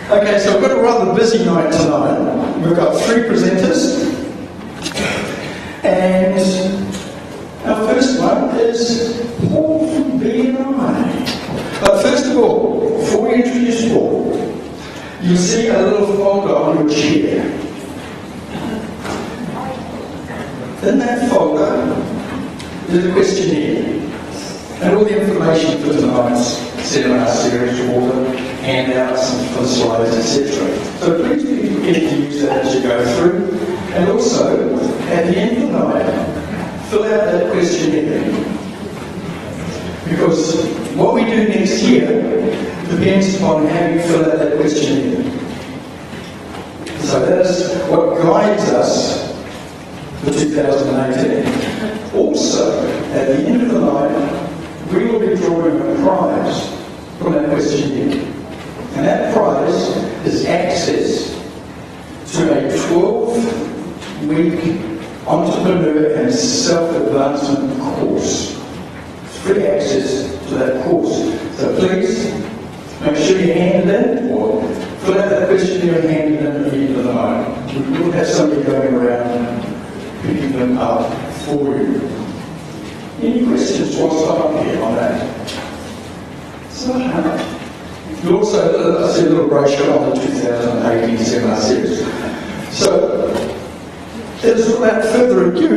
Okay, so we've got a rather busy night tonight. We've got 3 presenters. And our first one is Paul from BNI. But first of all, before we introduce Paul, you'll see a little folder on your chair. In that folder is a questionnaire and all the information for tonight's seminar series, all the handouts and for the slides, etc. So please do forget to use that as you go through. And also, at the end of the night, fill out that questionnaire. Because what we do next year depends upon how you fill out that questionnaire. So that is what guides us for 2018. Also, at the end of the night, we will be drawing a prize from that questionnaire. And that prize is access to a 12-week entrepreneur and self-advancement course. Free access to that course. So please, make sure you hand it in, or fill out that questionnaire and hand it in at the end of the night. We will have somebody going around picking them up for you. Any questions whilst I'm up here on that? So, you also see a little brochure on the 2018 seminar series. So, without further ado,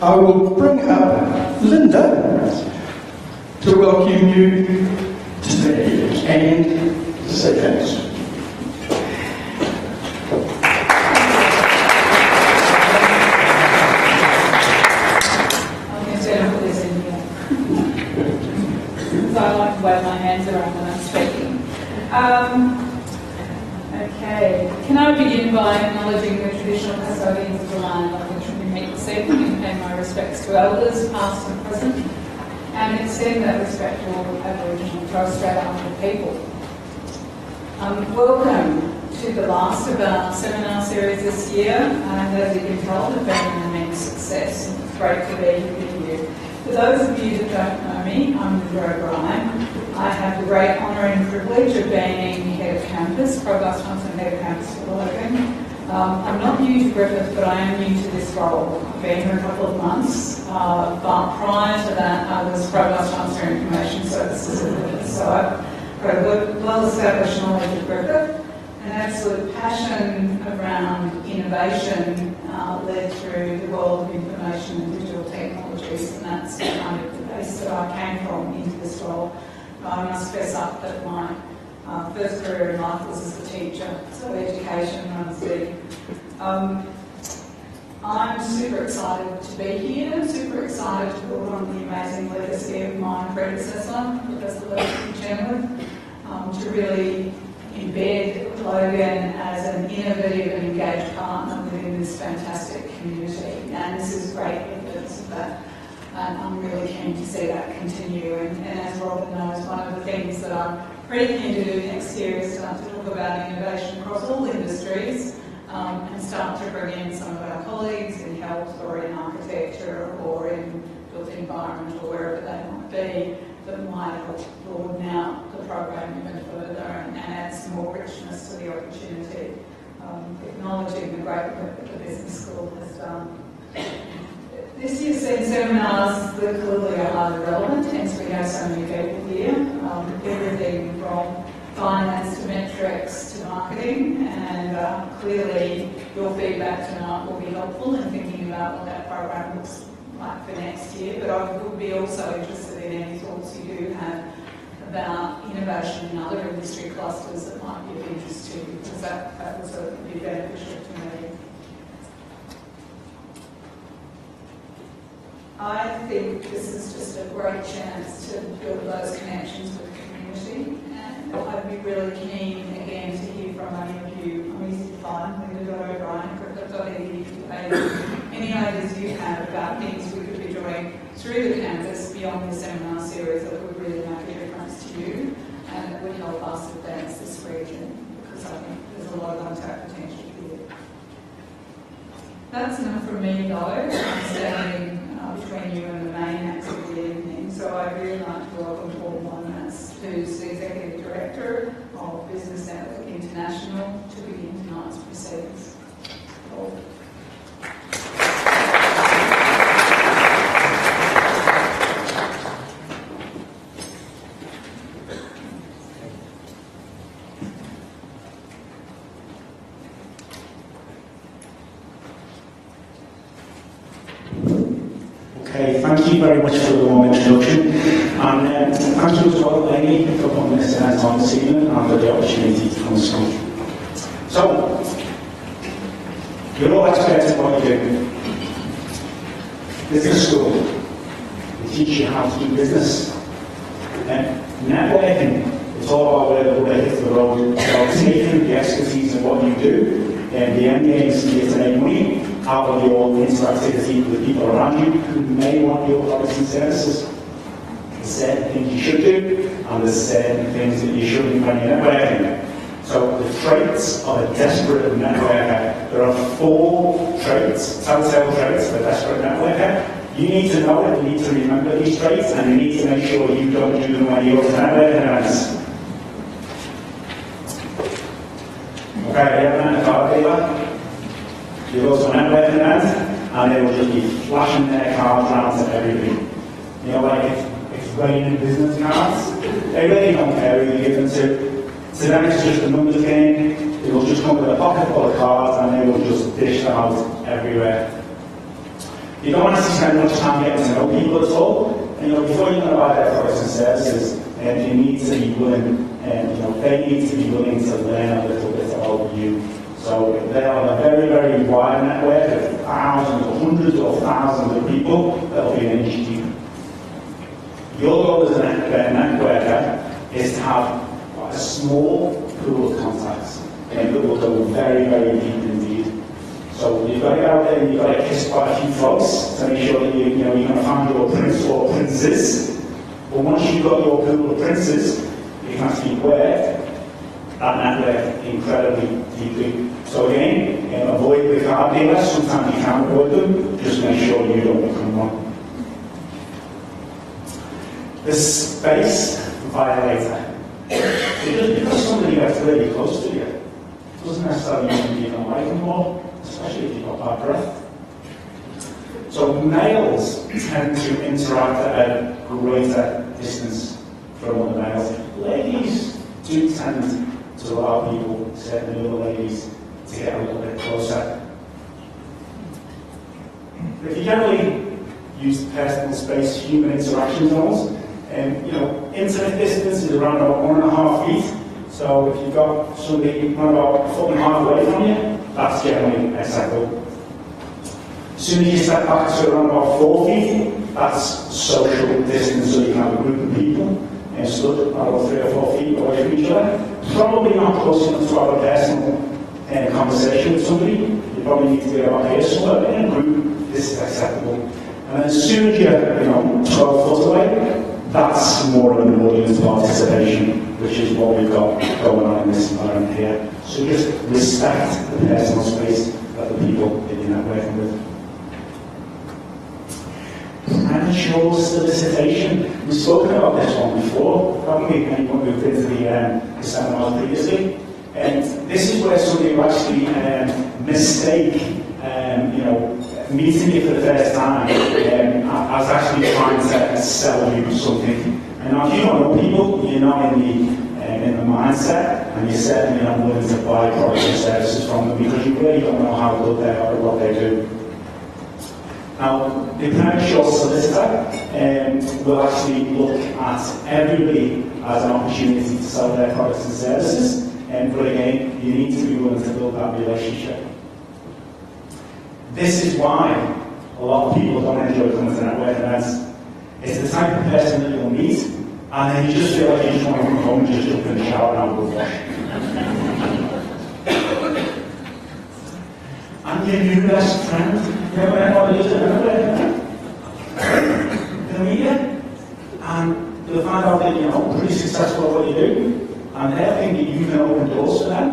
I will bring up Linda to welcome you today and to say thanks. I like to wave my hands around when I'm speaking. Okay, can I begin by acknowledging the traditional custodians of the land on which we meet this evening and pay my respects to elders, past and present, and extend that respect to all Aboriginal and Torres Strait Islander people. Welcome to the last of our seminar series this year, and as you can tell, it's been an immense success, and it's great to be here with you. For those of you that don't know me, I'm Linda O'Brien. I have the great honour and privilege of being Head of Campus, Provost Johnson Head of Campus for Logan. I'm not new to Griffith, but I am new to this role. I've been here a couple of months, but prior to that I was Provost Chancellor of Information Services at Griffith. So I've got a well-established knowledge of Griffith, an absolute passion around innovation led through the world of information and digital technologies, and that's kind of the base that I came from into this role. I must fess up that my first career in life was as a teacher, so education runs deep. I'm super excited to be here, super excited to build on the amazing legacy of my predecessor, Professor Leslie Chenoweth, to really embed Logan as an innovative and engaged partner within this fantastic community. And this is great evidence of that. And I'm really keen to see that continue. And as Robin knows, one of the things that I'm pretty keen to do next year is start to talk about innovation across all industries and start to bring in some of our colleagues in health or in architecture or in built environment or wherever they might be, that might help broaden out the program even further and add some more richness to the opportunity, acknowledging the great work that the business school has done. This year's seminars that clearly are highly relevant, hence we have so many people here, everything from finance to metrics to marketing, and clearly your feedback tonight will be helpful in thinking about what that program looks like for next year, but I would be also interested in any thoughts you do have about innovation in other industry clusters that might be of interest to you, because that will certainly be beneficial to me. I think this is just a great chance to build those connections with the community, and I'd be really keen again to hear from any of you. I'm easy to find, Linda.O'Brien, cricket.edu, any ideas you have about things we could be doing through the campus beyond the seminar series that would really make a difference to you and that would help us advance this region, because I think there's a lot of untapped potential here. That's enough from me though. I'm standing between you and the main acts of the evening, so I'd really like to welcome Paul on as Okay, thank you very much for the warm introduction, and thank you as well, Amy, for putting this event on this evening and for the opportunity to come and speak. So, you're all experts at what you do. Business school, they teach you how to do business. Networking, it's all about where the rubber hits the road. It's about taking the expertise of what you do, and the end game is to make money out of your interactivity with people around you who may want your products and services. There's certain things you should do, and there's certain things that you shouldn't when you're networking. So the traits of a desperate networker, there are 4 traits, telltale traits of a desperate networker. You need to know it, you need to remember these traits, and you need to make sure you don't do them when you go to networking events. Okay, you ever met a car dealer? You go to a networking event, and they will just be flashing their cards around to everybody. You know, like it's raining business cards. They really don't care who you give them to. To them, it's just a numbers game. They will just come with a pocket full of cards, and they will just dish them out everywhere. You don't want to spend much time getting to know people at all. And, you know, before you know about their products and services, you need to be willing, they need to be willing to learn a little bit about you. So they are a very, very wide network of thousands or hundreds or thousands of people that will be an inch deep. Your goal as a networker is to have a small pool of contacts that will go very, very deep indeed. So you've got to get out there and you've got to kiss quite a few frogs to make sure that you're going to find your prince or princess. But once you've got your pool of princes, you can actually work that network incredibly deeply. So again, avoid the card dealers. Sometimes you can avoid them. Just make sure you don't become one. The space violator. Just because somebody gets really close to you doesn't necessarily mean you don't like them more, especially if you've got bad breath. So males tend to interact at a greater distance from other males. Ladies do tend to allow people, certainly other ladies, to get a little bit closer. But if you generally use personal space, human interaction zones, intimate distance is around about 1.5 feet. So if you've got somebody around about 1.5 feet away from you, that's generally acceptable. As soon as you step back to around about 4 feet, that's social distance, so you can have a group of people and stood about 3 or 4 feet away from each other. Probably not close enough to have a personal conversation with somebody. You probably need to be about here somewhere, but in a group, this is acceptable. And as soon as you're 12 foot away, that's more of an audience participation, which is what we've got going on in this environment here. So just respect the personal space of the people that you're networking with. Premature solicitation. We've spoken about this one before, haven't we? Anyone who's been to the seminar previously. And this is where somebody will actually mistake, meeting you for the first time as actually trying to sell you something. And now, if you don't know people, you're not in the mindset, and you're certainly not willing to buy products and services from them because you really don't know how good they are or what they do. Now, the premature solicitor will actually look at everybody as an opportunity to sell their products and services. But again, you need to be willing to build that relationship. This is why a lot of people don't enjoy coming to networking events. It's the type of person that you'll meet, and then you just feel like you just want to come home and just jump in the shower and have a good wash. And your new best friend, you ever met one of these at a networking event? They'll meet you, and they'll find out that you're pretty successful at what you do, and they'll think that you can open doors for them,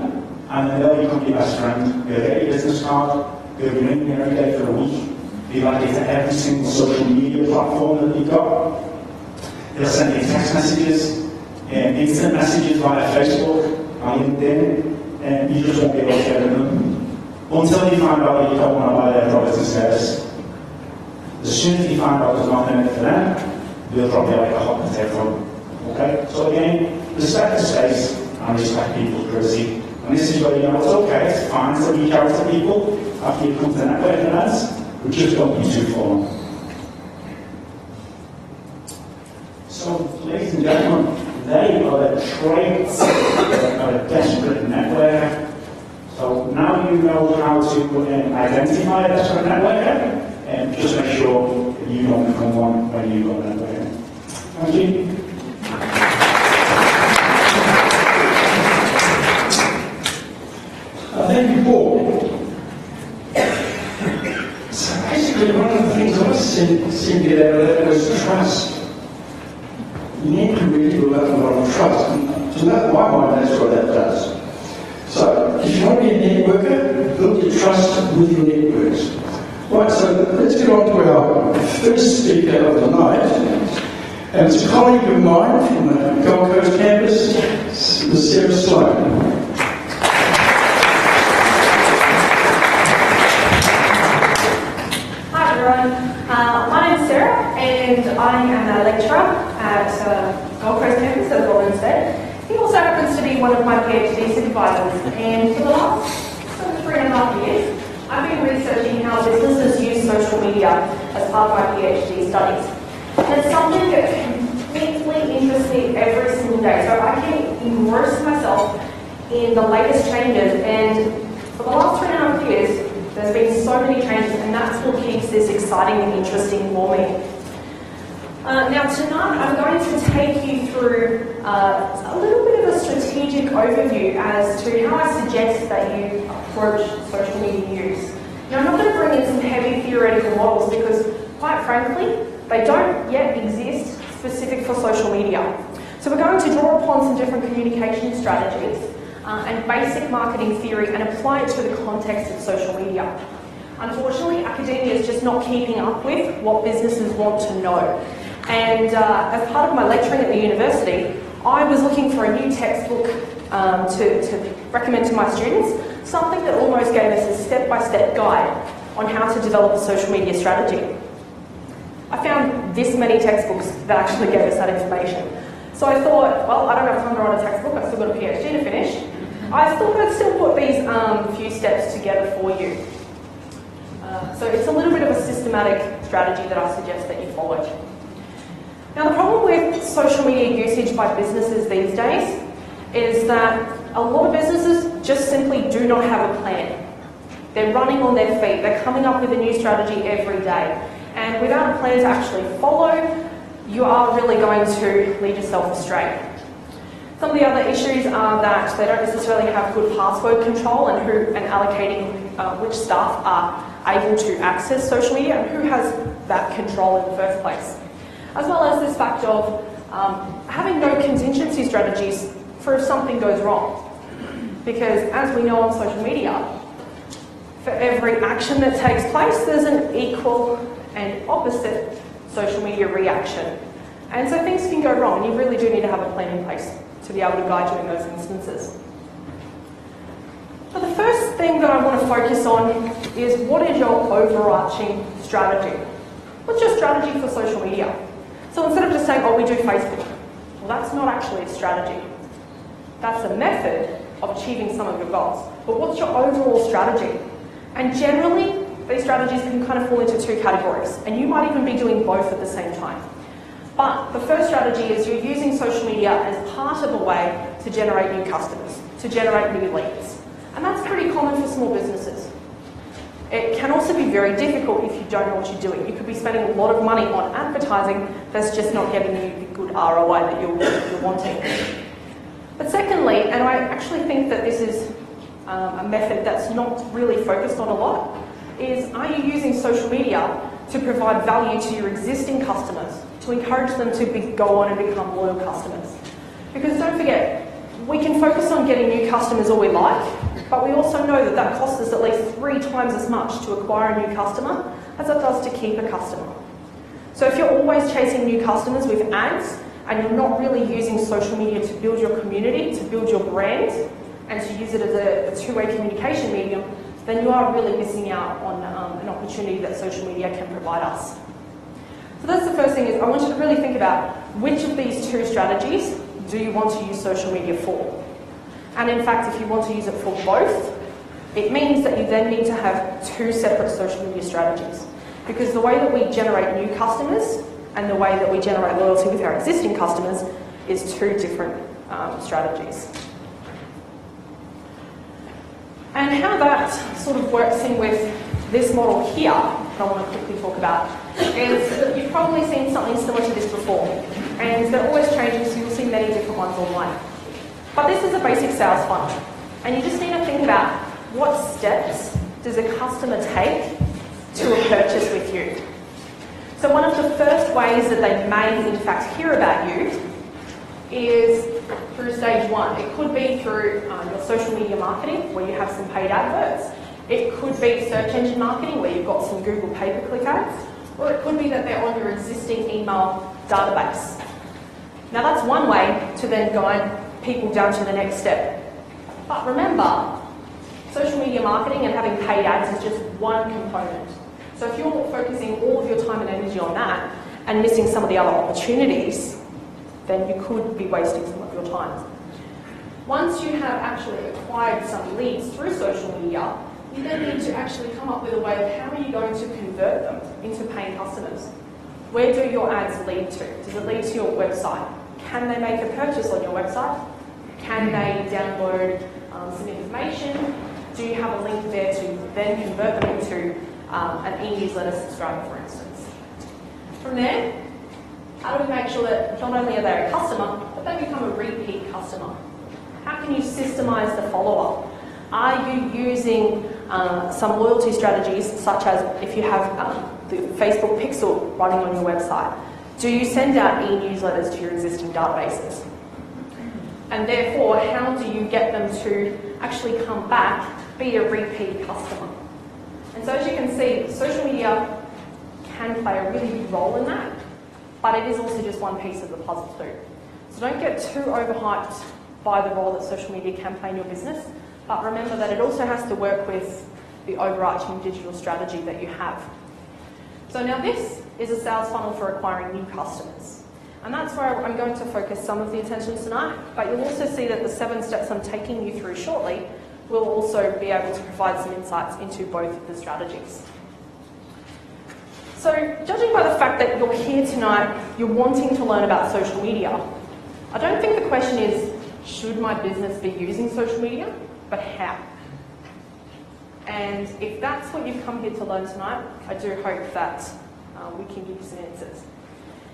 and then they'll become your best friend. They'll get your business card. They'll be ringing you every day for a week. They'll add you to every single social media platform that you've got. They'll send you text messages, instant messages via Facebook, or LinkedIn, and you just won't be able to get rid of them. Until you find out that you don't want to buy their products and service. As soon as you find out there's nothing in it for them, they'll drop you like a hot potato. Okay? So again, respect the space and respect people's privacy. And this is where it's okay, it's fine to reach out to people after you come to networking events, but just don't be too formal. traits of a desperate networker. So now you know how to identify a desperate networker, and just make sure that you don't become one when you go networking. Thank you. Thank you, Paul. So basically, one of the things I seem to get out of that was trust. You need to really build up a lot of trust. And to my mind, that's what that does. So, if you want to be a networker, build your trust with your networks. Right, so let's get on to our first speaker of the night. And it's a colleague of mine from the Gold Coast campus, Sarah Sloan. My name is Sarah, and I am a lecturer at Gold Coast campus, as Roland said. He also happens to be one of my PhD supervisors, and for the last 3.5 years, I've been researching how businesses use social media as part of my PhD studies. And it's something that completely interests me every single day, so I can immerse myself in the latest changes, and for the last 3.5 years, there's been so many changes, and that's what keeps this exciting and interesting for me. Now tonight I'm going to take you through a little bit of a strategic overview as to how I suggest that you approach social media use. Now I'm not going to bring in some heavy theoretical models because, quite frankly, they don't yet exist specific for social media. So we're going to draw upon some different communication strategies and basic marketing theory and apply it to the context of social media. Unfortunately, academia is just not keeping up with what businesses want to know. And as part of my lecturing at the university, I was looking for a new textbook to recommend to my students, something that almost gave us a step-by-step guide on how to develop a social media strategy. I found this many textbooks that actually gave us that information. So I thought, well, I don't have time to write a textbook, I've still got a PhD to finish. I thought I'd still put these few steps together for you. So it's a little bit of a systematic strategy that I suggest that you follow. Now the problem with social media usage by businesses these days is that a lot of businesses just simply do not have a plan. They're running on their feet, they're coming up with a new strategy every day. And without a plan to actually follow, you are really going to lead yourself astray. Some of the other issues are that they don't necessarily have good password control and allocating which staff are able to access social media and who has that control in the first place. As well as this fact of having no contingency strategies for if something goes wrong. Because as we know on social media, for every action that takes place, there's an equal and opposite social media reaction. And so things can go wrong, and you really do need to have a plan in place to be able to guide you in those instances. So the first thing that I want to focus on is what is your overarching strategy? What's your strategy for social media? So instead of just saying, oh, we do Facebook, well, that's not actually a strategy. That's a method of achieving some of your goals. But what's your overall strategy? And generally, these strategies can kind of fall into two categories, and you might even be doing both at the same time. But the first strategy is you're using social media as part of a way to generate new customers, to generate new leads. And that's pretty common for small businesses. It can also be very difficult if you don't know what you're doing. You could be spending a lot of money on advertising that's just not getting you the good ROI that you're wanting. But secondly, and I actually think that this is a method that's not really focused on a lot, is are you using social media to provide value to your existing customers, to encourage them to go on and become loyal customers? Because don't forget, we can focus on getting new customers all we like, but we also know that that costs us at least 3 times as much to acquire a new customer as it does to keep a customer. So if you're always chasing new customers with ads and you're not really using social media to build your community, to build your brand, and to use it as a two-way communication medium, then you are really missing out on an opportunity that social media can provide us. So that's the first thing, is I want you to really think about which of these two strategies do you want to use social media for? And in fact, if you want to use it for both, it means that you then need to have 2 separate social media strategies. Because the way that we generate new customers and the way that we generate loyalty with our existing customers is 2 different strategies. And how that sort of works in with this model here, that I want to quickly talk about, is you've probably seen something similar to this before. And they're always changing, so you'll see many different ones online. But this is a basic sales funnel. And you just need to think about what steps does a customer take to a purchase with you. So one of the first ways that they may in fact hear about you is through stage one. It could be through your social media marketing, where you have some paid adverts. It could be search engine marketing, where you've got some Google pay-per-click ads. Or it could be that they're on your existing email database. Now that's one way to then guide people down to the next step. But remember, social media marketing and having paid ads is just one component. So if you're focusing all of your time and energy on that and missing some of the other opportunities, then you could be wasting some of your time. Once you have actually acquired some leads through social media, you then need to actually come up with a way of how are you going to convert them into paying customers. Where do your ads lead to? Does it lead to your website? Can they make a purchase on your website? Can they download some information? Do you have a link there to then convert them into an e-newsletter subscriber, for instance? From there, how do we make sure that not only are they a customer, but they become a repeat customer? How can you systemize the follow-up? Are you using some loyalty strategies, such as if you have the Facebook pixel running on your website? Do you send out e-newsletters to your existing databases? And therefore, how do you get them to actually come back, be a repeat customer? And so as you can see, social media can play a really big role in that, but it is also just one piece of the puzzle too. So don't get too overhyped by the role that social media can play in your business, but remember that it also has to work with the overarching digital strategy that you have. So now this is a sales funnel for acquiring new customers. And that's where I'm going to focus some of the attention tonight, but you'll also see that the 7 steps I'm taking you through shortly will also be able to provide some insights into both of the strategies. So, judging by the fact that you're here tonight, you're wanting to learn about social media, I don't think the question is, should my business be using social media, but how? And if that's what you've come here to learn tonight, I do hope that we can give you some answers.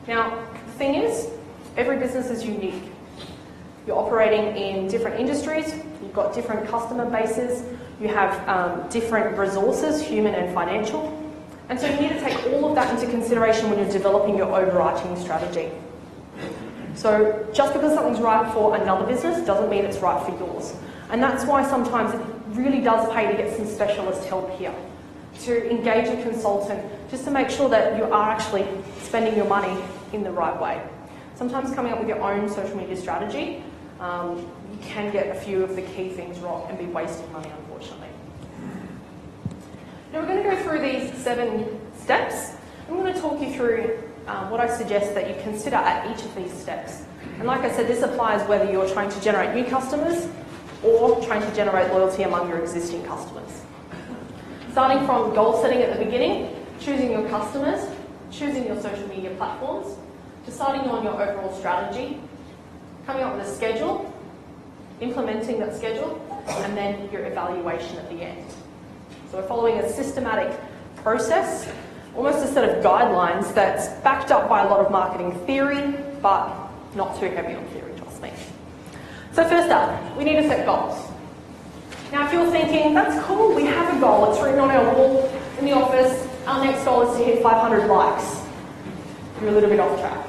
Now, the thing is, every business is unique. You're operating in different industries, you've got different customer bases, you have different resources, human and financial, and so you need to take all of that into consideration when you're developing your overarching strategy. So just because something's right for another business doesn't mean it's right for yours. And that's why sometimes it really does pay to get some specialist help here, to engage a consultant, just to make sure that you are actually spending your money in the right way. Sometimes coming up with your own social media strategy, you can get a few of the key things wrong and be wasting money, unfortunately. Now we're going to go through these 7 steps. I'm going to talk you through what I suggest that you consider at each of these steps. And like I said, this applies whether you're trying to generate new customers or trying to generate loyalty among your existing customers. Starting from goal setting at the beginning, choosing your customers, choosing your social media platforms, deciding on your overall strategy, coming up with a schedule, implementing that schedule, and then your evaluation at the end. So we're following a systematic process, almost a set of guidelines that's backed up by a lot of marketing theory, but not too heavy on theory, trust me. So first up, we need to set goals. Now if you're thinking, that's cool, we have a goal, it's written on our wall in the office, our next goal is to hit 500 likes. You're a little bit off track.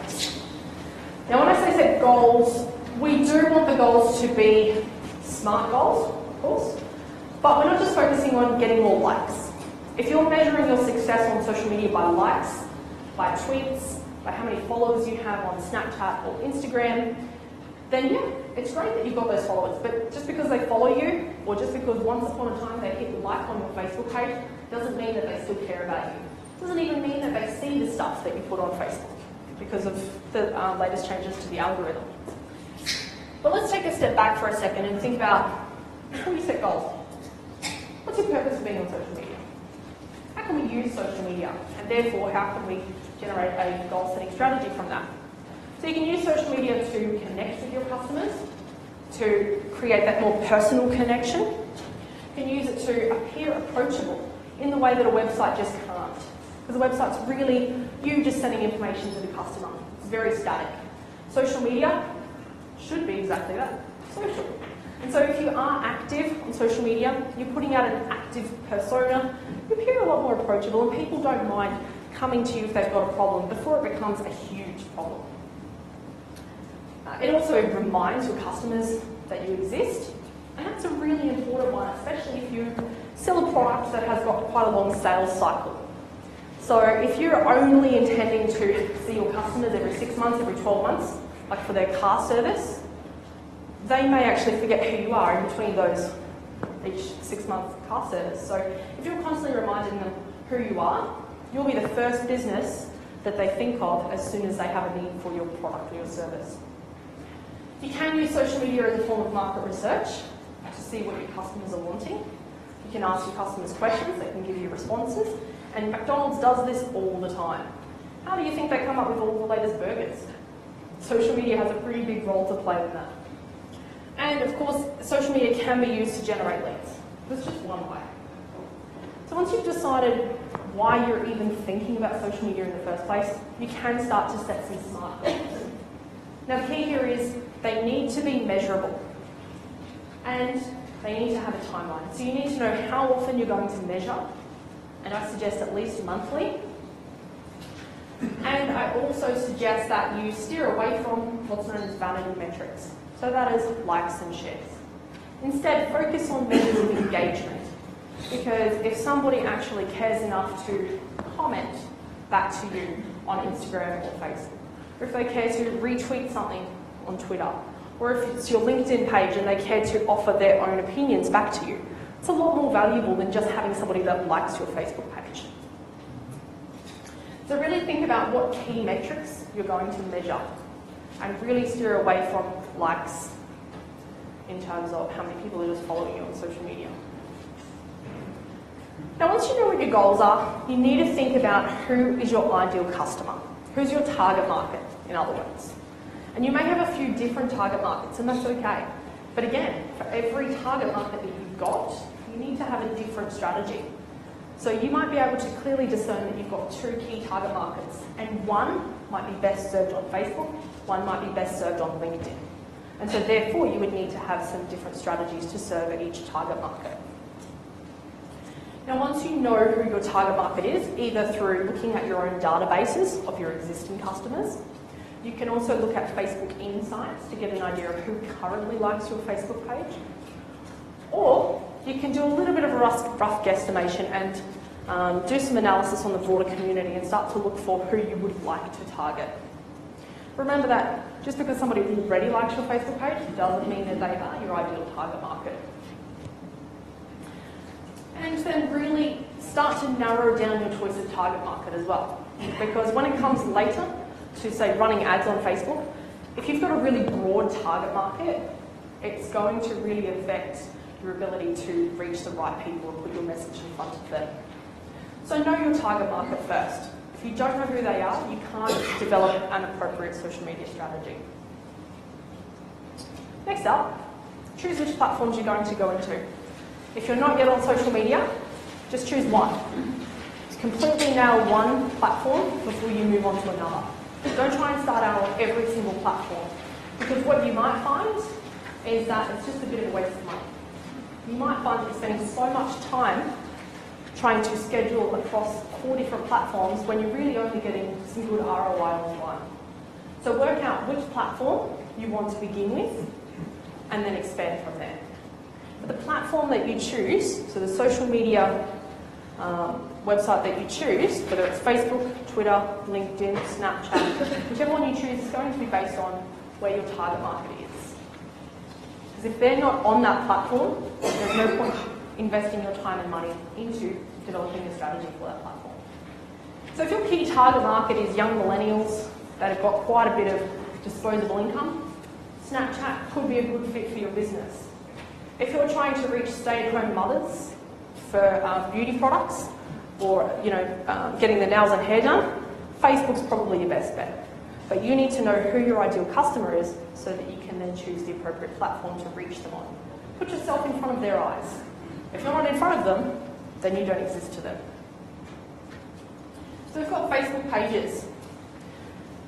Now when I say set goals, we do want the goals to be smart goals, of course, but we're not just focusing on getting more likes. If you're measuring your success on social media by likes, by tweets, by how many followers you have on Snapchat or Instagram, then yeah, it's great that you've got those followers, but just because they follow you, or just because once upon a time they hit the like on your Facebook page, doesn't mean that they still care about you. Doesn't even mean that they see the stuff that you put on Facebook because of the latest changes to the algorithm. But let's take a step back for a second and think about before you set goals. What's your purpose of being on social media? How can we use social media? And therefore, how can we generate a goal-setting strategy from that? So you can use social media to connect with your customers, to create that more personal connection. You can use it to appear approachable in the way that a website just can't. Because a website's really you just sending information to the customer. It's very static. Social media should be exactly that, social. And so if you are active on social media, you're putting out an active persona, you appear a lot more approachable, and people don't mind coming to you if they've got a problem before it becomes a huge problem. It also reminds your customers that you exist, and that's a really important one, especially if you sell a product that has got quite a long sales cycle. So if you're only intending to see your customers every 6 months, every 12 months, like for their car service, they may actually forget who you are in between those each 6-month car service. So if you're constantly reminding them who you are, you'll be the first business that they think of as soon as they have a need for your product or your service. You can use social media as a form of market research to see what your customers are wanting. You can ask your customers questions, they can give you responses, and McDonald's does this all the time. How do you think they come up with all the latest burgers? Social media has a pretty big role to play in that. And of course, social media can be used to generate leads. There's just one way. So once you've decided why you're even thinking about social media in the first place, you can start to set some smart goals. Now, the key here is they need to be measurable, and they need to have a timeline. So you need to know how often you're going to measure, and I suggest at least monthly. And I also suggest that you steer away from what's known as vanity metrics. So that is likes and shares. Instead, focus on measures of engagement. Because if somebody actually cares enough to comment back to you on Instagram or Facebook, or if they care to retweet something on Twitter, or if it's your LinkedIn page and they care to offer their own opinions back to you, it's a lot more valuable than just having somebody that likes your Facebook page. So really think about what key metrics you're going to measure, and really steer away from likes in terms of how many people are just following you on social media. Now, once you know what your goals are, you need to think about who is your ideal customer. Who's your target market, in other words. And you may have a few different target markets, and that's okay. But again, for every target market that you've got, you need to have a different strategy. So you might be able to clearly discern that you've got 2 key target markets, and one might be best served on Facebook, one might be best served on LinkedIn. And so therefore you would need to have some different strategies to serve each target market. Now, once you know who your target market is, either through looking at your own databases of your existing customers, you can also look at Facebook Insights to get an idea of who currently likes your Facebook page, or you can do a little bit of a rough guesstimation and do some analysis on the broader community and start to look for who you would like to target. Remember that just because somebody already likes your Facebook page doesn't mean that they are your ideal target market. And then really start to narrow down your choice of target market as well. Because when it comes later to, say, running ads on Facebook, if you've got a really broad target market, it's going to really affect your ability to reach the right people and put your message in front of them. So know your target market first. If you don't know who they are, you can't develop an appropriate social media strategy. Next up, choose which platforms you're going to go into. If you're not yet on social media, just choose one. Just completely nail one platform before you move on to another. Don't try and start out on every single platform, because what you might find is that it's just a bit of a waste of money. You might find that you're spending so much time trying to schedule across 4 different platforms when you're really only getting some good ROI on one. So work out which platform you want to begin with and then expand from there. But the platform that you choose, so the social media website that you choose, whether it's Facebook, Twitter, LinkedIn, Snapchat, whichever one you choose is going to be based on where your target market is. Because if they're not on that platform, there's no point investing your time and money into developing a strategy for that platform. So if your key target market is young millennials that have got quite a bit of disposable income, Snapchat could be a good fit for your business. If you're trying to reach stay-at-home mothers for beauty products or getting their nails and hair done, Facebook's probably your best bet. But you need to know who your ideal customer is so that you can then choose the appropriate platform to reach them on. Put yourself in front of their eyes. If you're not in front of them, then you don't exist to them. So we've got Facebook pages.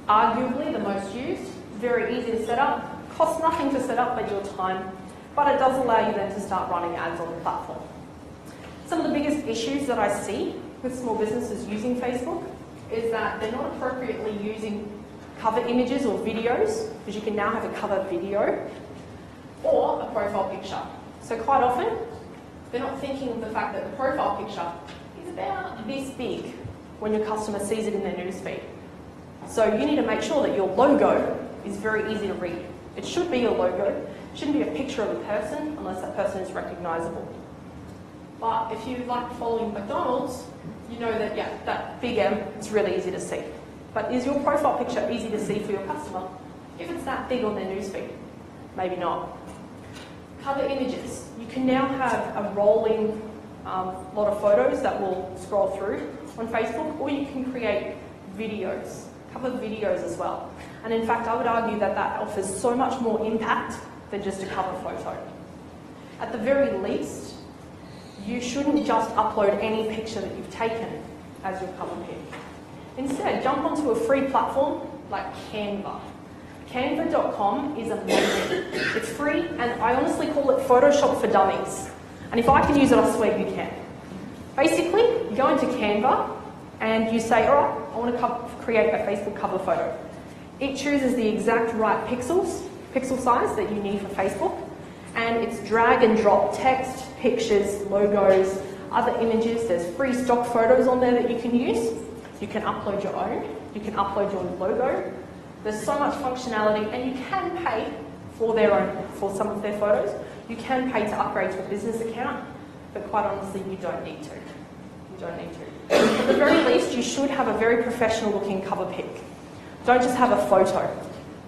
Arguably the most used, very easy to set up, costs nothing to set up but your time, but it does allow you then to start running ads on the platform. Some of the biggest issues that I see with small businesses using Facebook is that they're not appropriately using cover images or videos, because you can now have a cover video, or a profile picture. So quite often, they're not thinking of the fact that the profile picture is about this big when your customer sees it in their newsfeed. So you need to make sure that your logo is very easy to read. It should be your logo. It shouldn't be a picture of a person unless that person is recognisable. But if you like following McDonald's, you know that, yeah, that big M is really easy to see. But is your profile picture easy to see for your customer? If it's that big on their newsfeed, maybe not. Cover images. You can now have a rolling lot of photos that will scroll through on Facebook, or you can create videos, cover videos as well. And in fact, I would argue that that offers so much more impact than just a cover photo. At the very least, you shouldn't just upload any picture that you've taken as your cover pic. Instead, jump onto a free platform like Canva. Canva.com is amazing. It's free, and I honestly call it Photoshop for dummies. And if I can use it, I swear you can. Basically, you go into Canva and you say, all right, I want to create a Facebook cover photo. It chooses the exact right pixel size that you need for Facebook, and it's drag and drop text, pictures, logos, other images. There's free stock photos on there that you can use. You can upload your own. You can upload your logo. There's so much functionality, and you can pay for some of their photos. You can pay to upgrade to a business account, but quite honestly, you don't need to. You don't need to. At the very least, you should have a very professional looking cover pic. Don't just have a photo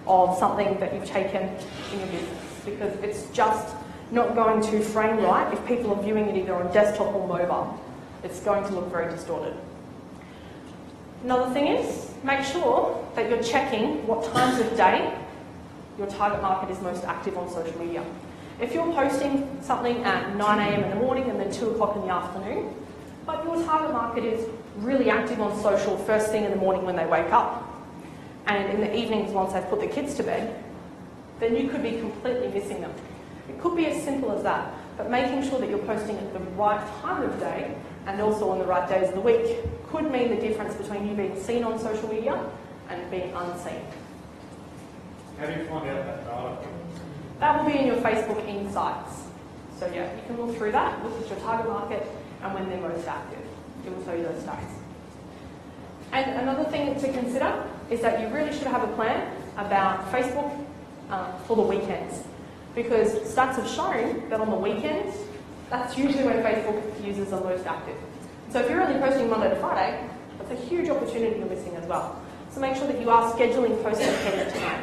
of something that you've taken in your business, because it's just not going to frame right if people are viewing it either on desktop or mobile. It's going to look very distorted. Another thing is, make sure that you're checking what times of day your target market is most active on social media. If you're posting something at 9 a.m. in the morning and then 2 o'clock in the afternoon, but your target market is really active on social first thing in the morning when they wake up, and in the evenings once they've put the kids to bed, then you could be completely missing them. It could be as simple as that, but making sure that you're posting at the right time of day and also on the right days of the week could mean the difference between you being seen on social media and being unseen. How do you find out that data? That will be in your Facebook Insights. So yeah, you can look through that, look at your target market and when they're most active. It will show you those stats. And another thing to consider is that you really should have a plan about Facebook for the weekends, because stats have shown that on the weekends, that's usually when Facebook users are most active. So if you're only posting Monday to Friday, that's a huge opportunity you're missing as well. So make sure that you are scheduling posts ahead of time.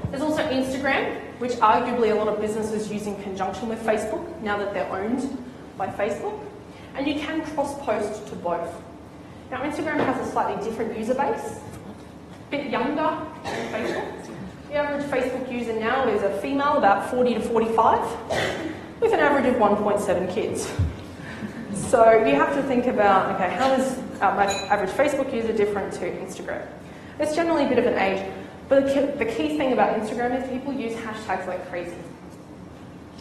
There's also Instagram, which arguably a lot of businesses use in conjunction with Facebook now that they're owned by Facebook. And you can cross-post to both. Now Instagram has a slightly different user base, a bit younger than Facebook. The average Facebook user now is a female, about 40 to 45, with an average of 1.7 kids. So you have to think about, okay, how is my average Facebook user different to Instagram? It's generally a bit of an age, but the key thing about Instagram is people use hashtags like crazy.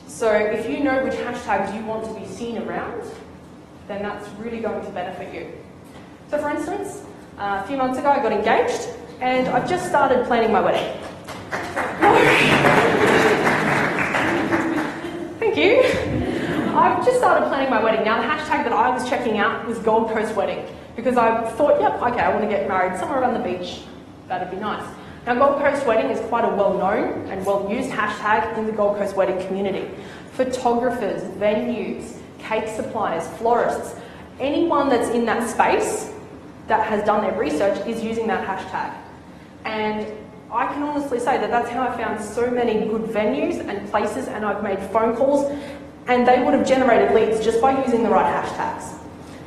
So if you know which hashtags you want to be seen around, then that's really going to benefit you. So for instance, a few months ago I got engaged, and I've just started planning my wedding. Thank you. I've just started planning my wedding. Now the hashtag that I was checking out was Gold Coast Wedding, because I thought, yep, okay, I want to get married somewhere around the beach. That'd be nice. Now Gold Coast Wedding is quite a well-known and well-used hashtag in the Gold Coast Wedding community. Photographers, venues, cake suppliers, florists, anyone that's in that space that has done their research is using that hashtag. And I can honestly say that that's how I found so many good venues and places, and I've made phone calls and they would have generated leads just by using the right hashtags.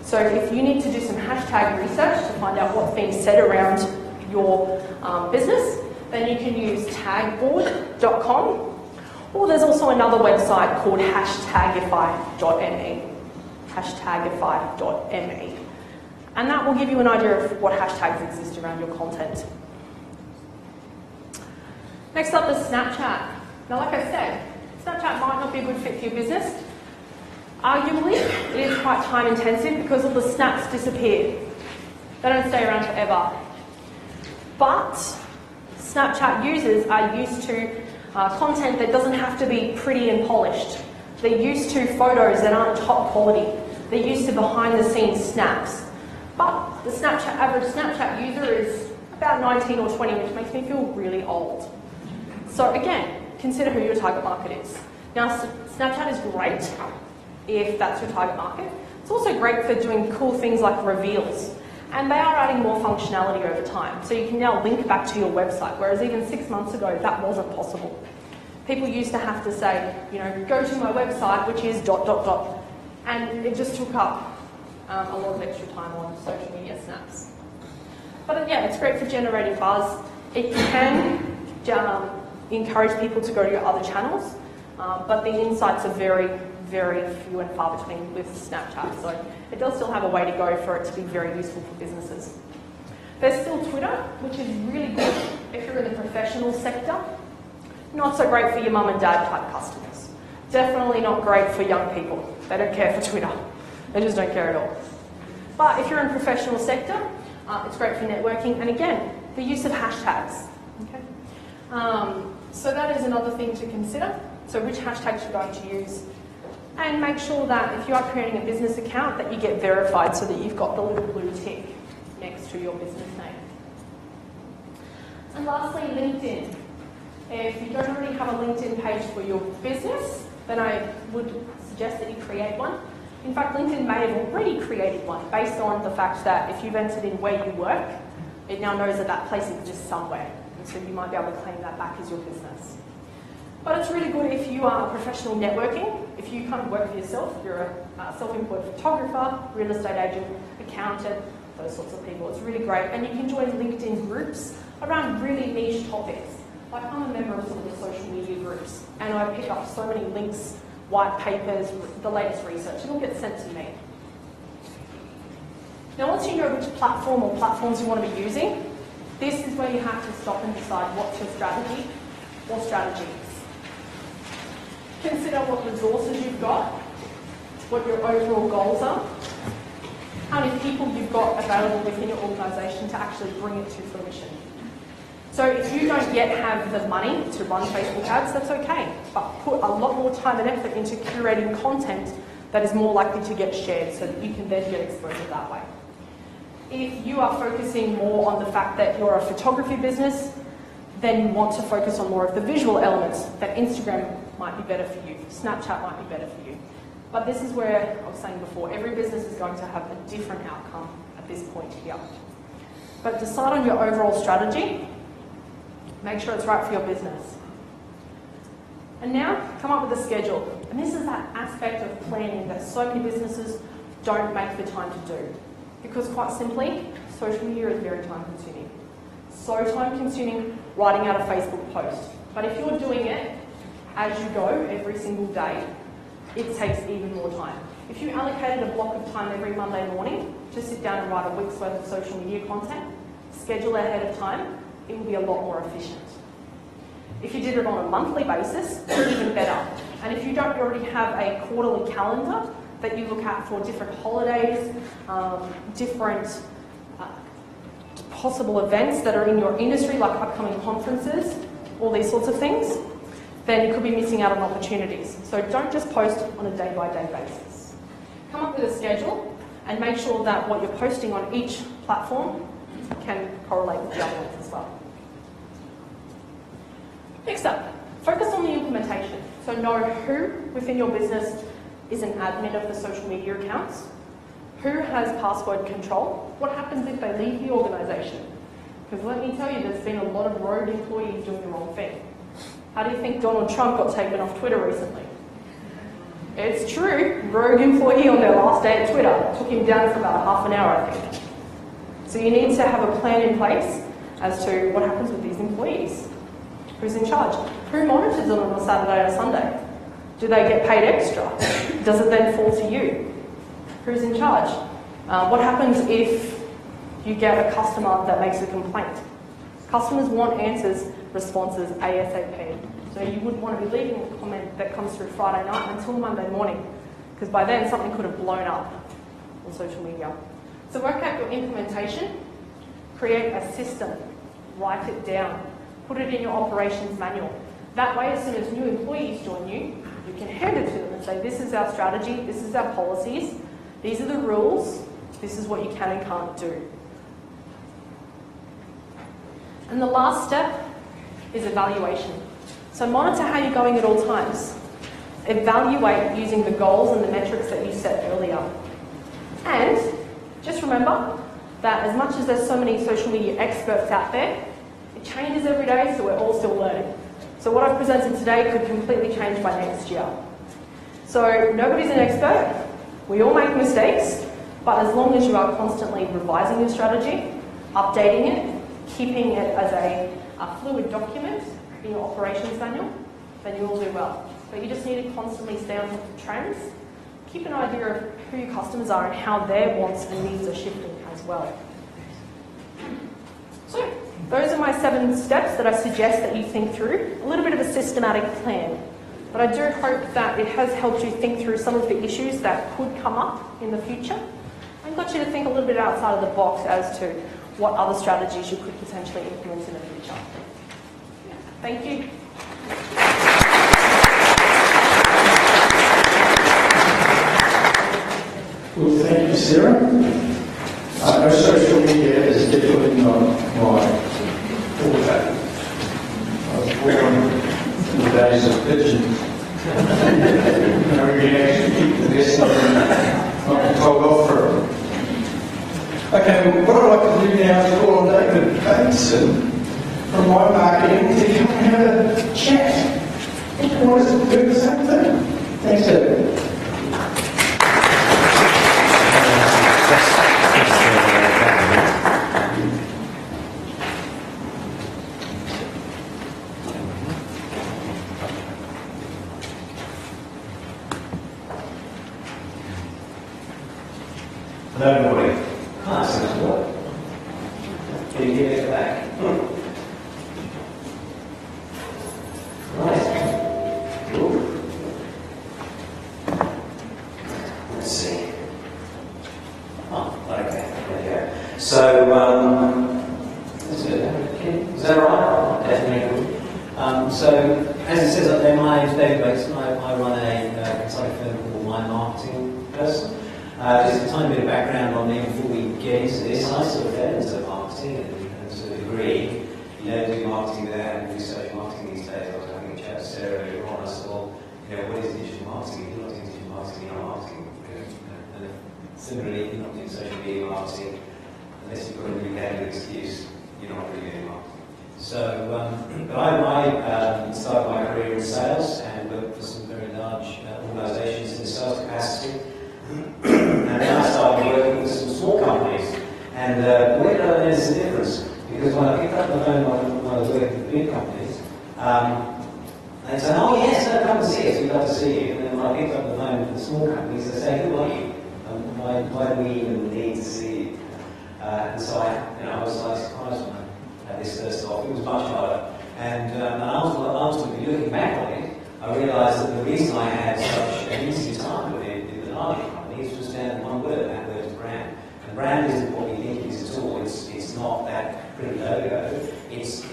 So if you need to do some hashtag research to find out what's being said around your business, then you can use tagboard.com, or there's also another website called hashtagify.me, hashtagify.me, and that will give you an idea of what hashtags exist around your content. Next up is Snapchat. Now, like I said, Snapchat might not be a good fit for your business. Arguably, it is quite time intensive because all the snaps disappear. They don't stay around forever. But Snapchat users are used to content that doesn't have to be pretty and polished. They're used to photos that aren't top quality. They're used to behind the scenes snaps. But the average Snapchat user is about 19 or 20, which makes me feel really old. So again, consider who your target market is. Now, Snapchat is great if that's your target market. It's also great for doing cool things like reveals. And they are adding more functionality over time. So you can now link back to your website, whereas even 6 months ago, that wasn't possible. People used to have to say, you know, go to my website, which is ... And it just took up a lot of extra time on social media snaps. But yeah, it's great for generating buzz. It can encourage people to go to your other channels, but the insights are very, very few and far between with Snapchat. So it does still have a way to go for it to be very useful for businesses. There's still Twitter, which is really good if you're in the professional sector. Not so great for your mum and dad type customers. Definitely not great for young people. They don't care for Twitter. They just don't care at all. But if you're in the professional sector, it's great for networking. And again, the use of hashtags. Okay? So that is another thing to consider. So which hashtags you're going to use. And make sure that if you are creating a business account that you get verified so that you've got the little blue tick next to your business name. And lastly, LinkedIn. If you don't already have a LinkedIn page for your business, then I would suggest that you create one. In fact, LinkedIn may have already created one based on the fact that if you've entered in where you work, it now knows that that place exists somewhere. And so you might be able to claim that back as your business. But it's really good if you are professional networking, if you kind of work for yourself, you're a self-employed photographer, real estate agent, accountant, those sorts of people. It's really great. And you can join LinkedIn groups around really niche topics. Like I'm a member of some of the social media groups, and I pick up so many links, white papers, the latest research. It all gets sent to me. Now, once you know which platform or platforms you want to be using, this is where you have to stop and decide what's your strategy or strategies. Consider what resources you've got, what your overall goals are, how many people you've got available within your organisation to actually bring it to fruition. So if you don't yet have the money to run Facebook ads, that's okay, but put a lot more time and effort into curating content that is more likely to get shared so that you can then get exposure that way. If you are focusing more on the fact that you're a photography business, then you want to focus on more of the visual elements, that Instagram might be better for you, Snapchat might be better for you. But this is where, I was saying before, every business is going to have a different outcome at this point here. But decide on your overall strategy, make sure it's right for your business. And now, come up with a schedule. And this is that aspect of planning that so many businesses don't make the time to do. Because quite simply, social media is very time consuming. So time consuming writing out a Facebook post. But if you're doing it as you go every single day, it takes even more time. If you allocated a block of time every Monday morning to sit down and write a week's worth of social media content, schedule ahead of time, it will be a lot more efficient. If you did it on a monthly basis, even better. And if you don't already have a quarterly calendar that you look at for different holidays, different possible events that are in your industry, like upcoming conferences, all these sorts of things, then you could be missing out on opportunities. So don't just post on a day-by-day basis. Come up with a schedule and make sure that what you're posting on each platform can correlate with the other ones as well. Next up, focus on the implementation. So know who within your business is an admin of the social media accounts, who has password control, what happens if they leave the organisation. Because let me tell you, there's been a lot of rogue employees doing the wrong thing. How do you think Donald Trump got taken off Twitter recently? It's true, rogue employee on their last day at Twitter. Took him down for about half an hour, I think. So you need to have a plan in place as to what happens with these employees. Who's in charge? Who monitors them on a Saturday or Sunday? Do they get paid extra? Does it then fall to you? Who's in charge? What happens if you get a customer that makes a complaint? Customers want answers, responses ASAP. So you wouldn't want to be leaving a comment that comes through Friday night until Monday morning, because by then something could have blown up on social media. So work out your implementation, create a system, write it down, put it in your operations manual. That way, as soon as new employees join you, you can hand it to them and say, this is our strategy, this is our policies, these are the rules, this is what you can and can't do. And the last step is evaluation. So monitor how you're going at all times. Evaluate using the goals and the metrics that you set earlier. And just remember that as much as there's so many social media experts out there, it changes every day, so we're all still learning. So what I've presented today could completely change by next year. So nobody's an expert. We all make mistakes, but as long as you are constantly revising your strategy, updating it, keeping it as a fluid document in your operations manual, then you will do well. But you just need to constantly stay on top of trends, keep an idea of who your customers are and how their wants and needs are shifting as well. So those are my 7 steps that I suggest that you think through, a little bit of a systematic plan. But I do hope that it has helped you think through some of the issues that could come up in the future and got you to think a little bit outside of the box as to what other strategies you could potentially implement in the future. Thank you. Well, thank you, Sarah. No, social media is definitely not my forte. I was born in the days of pigeons. I really actually keep the best of them, not be told off for it. Okay, well, what I'd like to do now is call on David Bateson from My Marketing to come and have a chat. He wants to do the same thing. Thanks, David. Hello, everybody. Hi, Systemise. Can you hear me at the back? Right. Ooh. Let's see. Oh, okay. There you go. So, that's good. Is that all right? Definitely. So, as it says up there, my name's David Bateson. I run a consulting firm called My Marketing Person. Just a tiny bit of background on me before we get into this. I sort of fell into marketing and to a degree. You don't do marketing without having to do social marketing these days. I was having a chat with Sarah earlier on. I said, well, what is digital marketing? If you're not doing digital marketing, you're not marketing. And similarly, if you're not doing social media marketing, unless you've got a really bad excuse, you're not really doing marketing. So, but I started my career in sales and worked for some very large organisations in the sales capacity. And then I started working with some small companies. And where did I notice the difference? Because when I picked up the phone when I was working with big companies, they said, oh yes, no, come and see us, we'd love to see you. And then when I picked up the phone with the small companies, they say, who are you? And why do we even need to see you? And so I was like surprised when I had this first off. It was much harder. And ultimately, looking back on it, I realised that the reason I had such an easy time with it in the larger companies was down to one word, and that word is brand. And brand isn't what you think it is at all. It's not that pretty logo. It's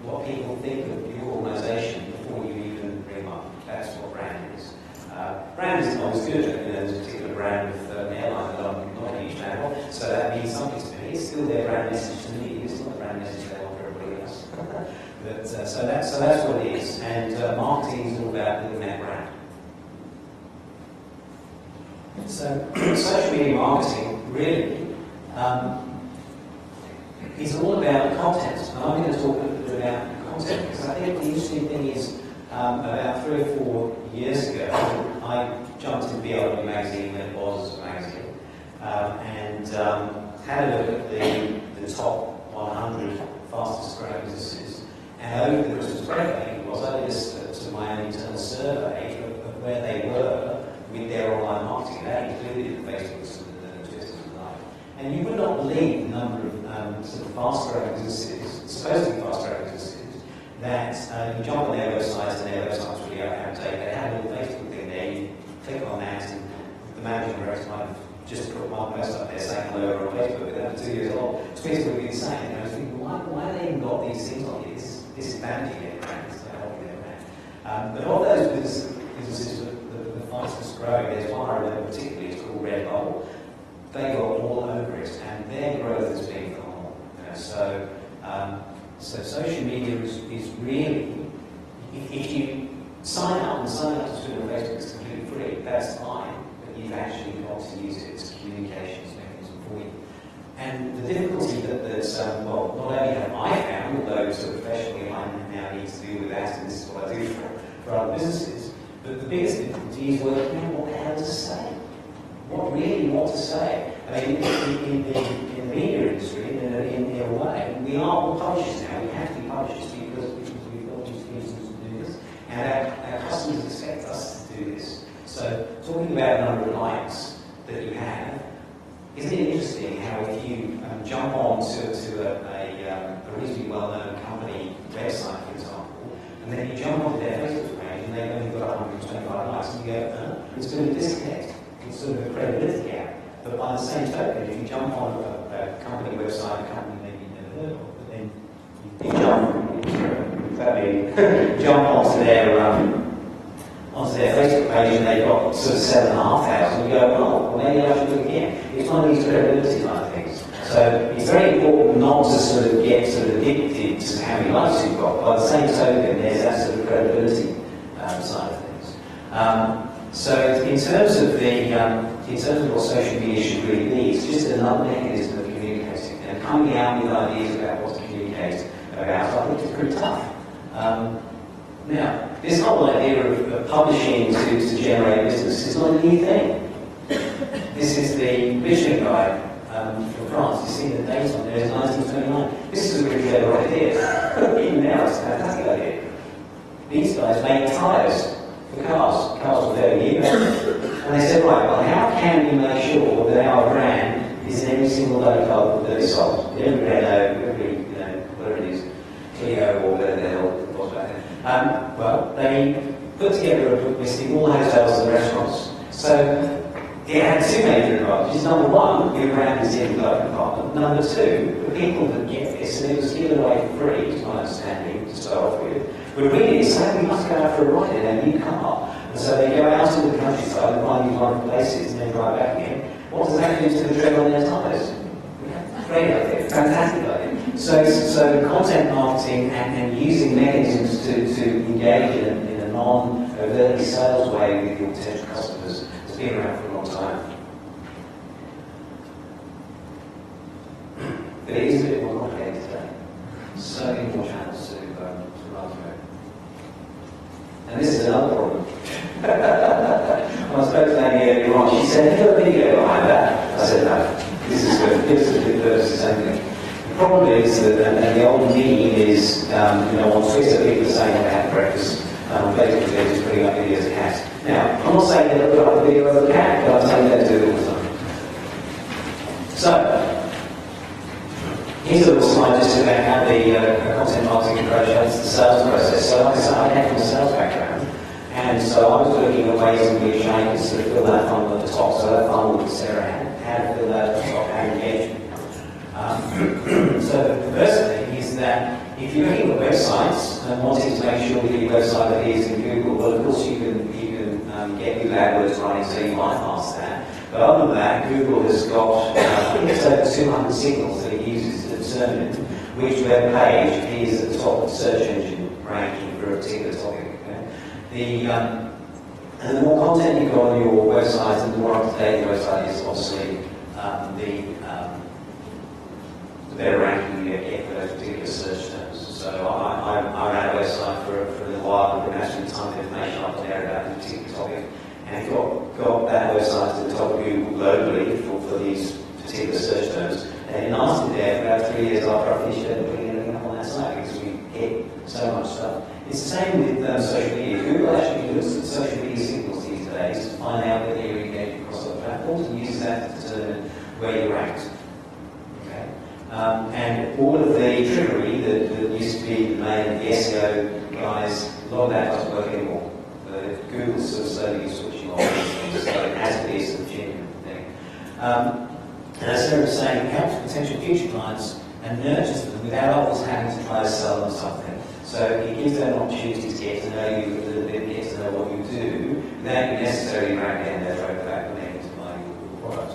what people think of your organisation before you even bring them up. That's what brand is. Brand isn't always good. There's a particular brand with an airline that I'm not a huge fan of, so that means something to me. It's still their brand message to me. It's not the brand message they want for everybody else. But so that's what it is. And marketing is all about building that brand. So social media marketing really is all about content. And I'm going to talk a little bit about content because I think the interesting thing is about 3 or 4 years ago, I jumped into BLW magazine when it was a magazine and had a look at the top 100 100 fastest growing businesses. And over the Christmas break, I think it was, I did to my own internal survey of where they were with their online marketing. That included the Facebooks and the Twitters and the like. And you would not believe the number of sort of fast-growing businesses, supposedly fast-growing businesses, that you jump on their websites and their websites really out of date. They have a little Facebook thing there, you click on that, and the managing director might have just put one post up there saying hello on Facebook, and that was 2 years old. Twitter would be insane. And I was thinking, why have they even got these things on here? This is damaging their brand, it's helping their brand. But of those businesses, the fastest growing, there's one I remember particularly, it's called Redbubble. They got all over it, and their growth has been phenomenal. So social media is really, if you sign up to Twitter and Facebook, it's completely free, that's fine, but you've actually got to use it as a communications mechanism for you. And the difficulty well, not only have I found, although sort of professionally I now need to deal with that, and this is what I do for other businesses, but the biggest difficulty is working out what the hell to say. What to say. I mean, in the media industry, in a way, we are all publishers now. We have to be publishers because we've got these reasons to do this, and our customers expect us to do this. So, talking about the number of likes that you have, isn't it interesting how if you jump on to a reasonably well-known company website, for example, and then you jump onto their Facebook page and they've only got 125 likes, and you go, it's doing a disconnect. It's sort of a credibility gap. But by the same token, if you jump on a company website, a company maybe you've never heard of, but then you jump onto their Facebook page and they've got sort of 7,500, you go, well, maybe I should look again. It's one of these credibility kind of things. So it's very important not to sort of get sort of addicted to how many likes you've got. By the same token, there's that sort of credibility side of things. So in terms of what social media should really be, it's just another mechanism of communicating and coming out with ideas about what to communicate about. I think it's pretty tough. Now, this whole idea of publishing to generate business is not a new thing. This is the Michelin guide from France. You see the date on there is 1929. This is a really clever idea. Even now, it's a fantastic idea. These guys make tyres. The cars were very new, and they said, right, well, how can we make sure that our brand is in every single load car that is sold? Every Renault, every, whatever it is, Clio or whatever the hell it was back then. Well, they put together a book listing all the hotels and restaurants. So it had two major advantages. Number one, your brand is in the local compartment. Number two, the people that get this, and it was given away for free, to my understanding, to start off with, we're really saying we must go out for a ride in a new car. And so they go out into the countryside and find these wonderful places and then drive back again. What does that do to the tread on their tyres? Great idea, fantastic idea. So content marketing and using mechanisms to engage in a non-overtly sales way with your potential customers has been around for a long time. But it is a bit more complicated today. So many more channels to run through. And this is another problem. When I spoke to Amy earlier on, she said, "Have you got a video behind that?" I said, "No, this is good. This is good versus the same thing." The problem is that, and the old meme is, on Twitter, people are saying they had breakfast. Basically, they're just putting up videos of cats. Now, I'm not saying they'll put up a video of a cat, but I'm saying they do it all the time. So, here's a little slide just about how the content marketing approach helps the sales process. So like I said, I came from a sales background, and so I was looking at ways in which I could sort of fill that funnel at the top. So that funnel that Sarah had, how to fill that at the top, how to engage. So the first thing is that if you're looking at websites and wanting to make sure that your website appears in Google, well, of course you can get Google AdWords running, so you bypass that. But other than that, Google has got, I think it's over 200 signals that it uses to determine which web page is at the top of the search engine ranking for a particular topic. Okay? And the more content you've got on your website, and the more up-to-date your website is, obviously, the better ranking you get for those particular search terms. So I ran a website for a little while, and we actually typed information up there about a particular topic, and got that website to the top of Google globally for these particular search terms, and They didn't ask it there for about 3 years after I finished putting anything up on that site because we get so much stuff. It's the same with social media. Google actually looks at social media signals these days to find out whether you're engaged across other platforms and uses that to determine where you're at. Okay? And all of the trickery that used to be the main SEO guys, a lot of that doesn't work anymore. Google's sort of slowly switching off these things, so it has to be a sort of genuine thing. And as Sarah was saying, it helps potential future clients and nurtures them without always having to try to sell them something. So it gives them an opportunity to get to know you a little bit, get to know what you do, without you necessarily ramming down their throat back when they need to buy your product.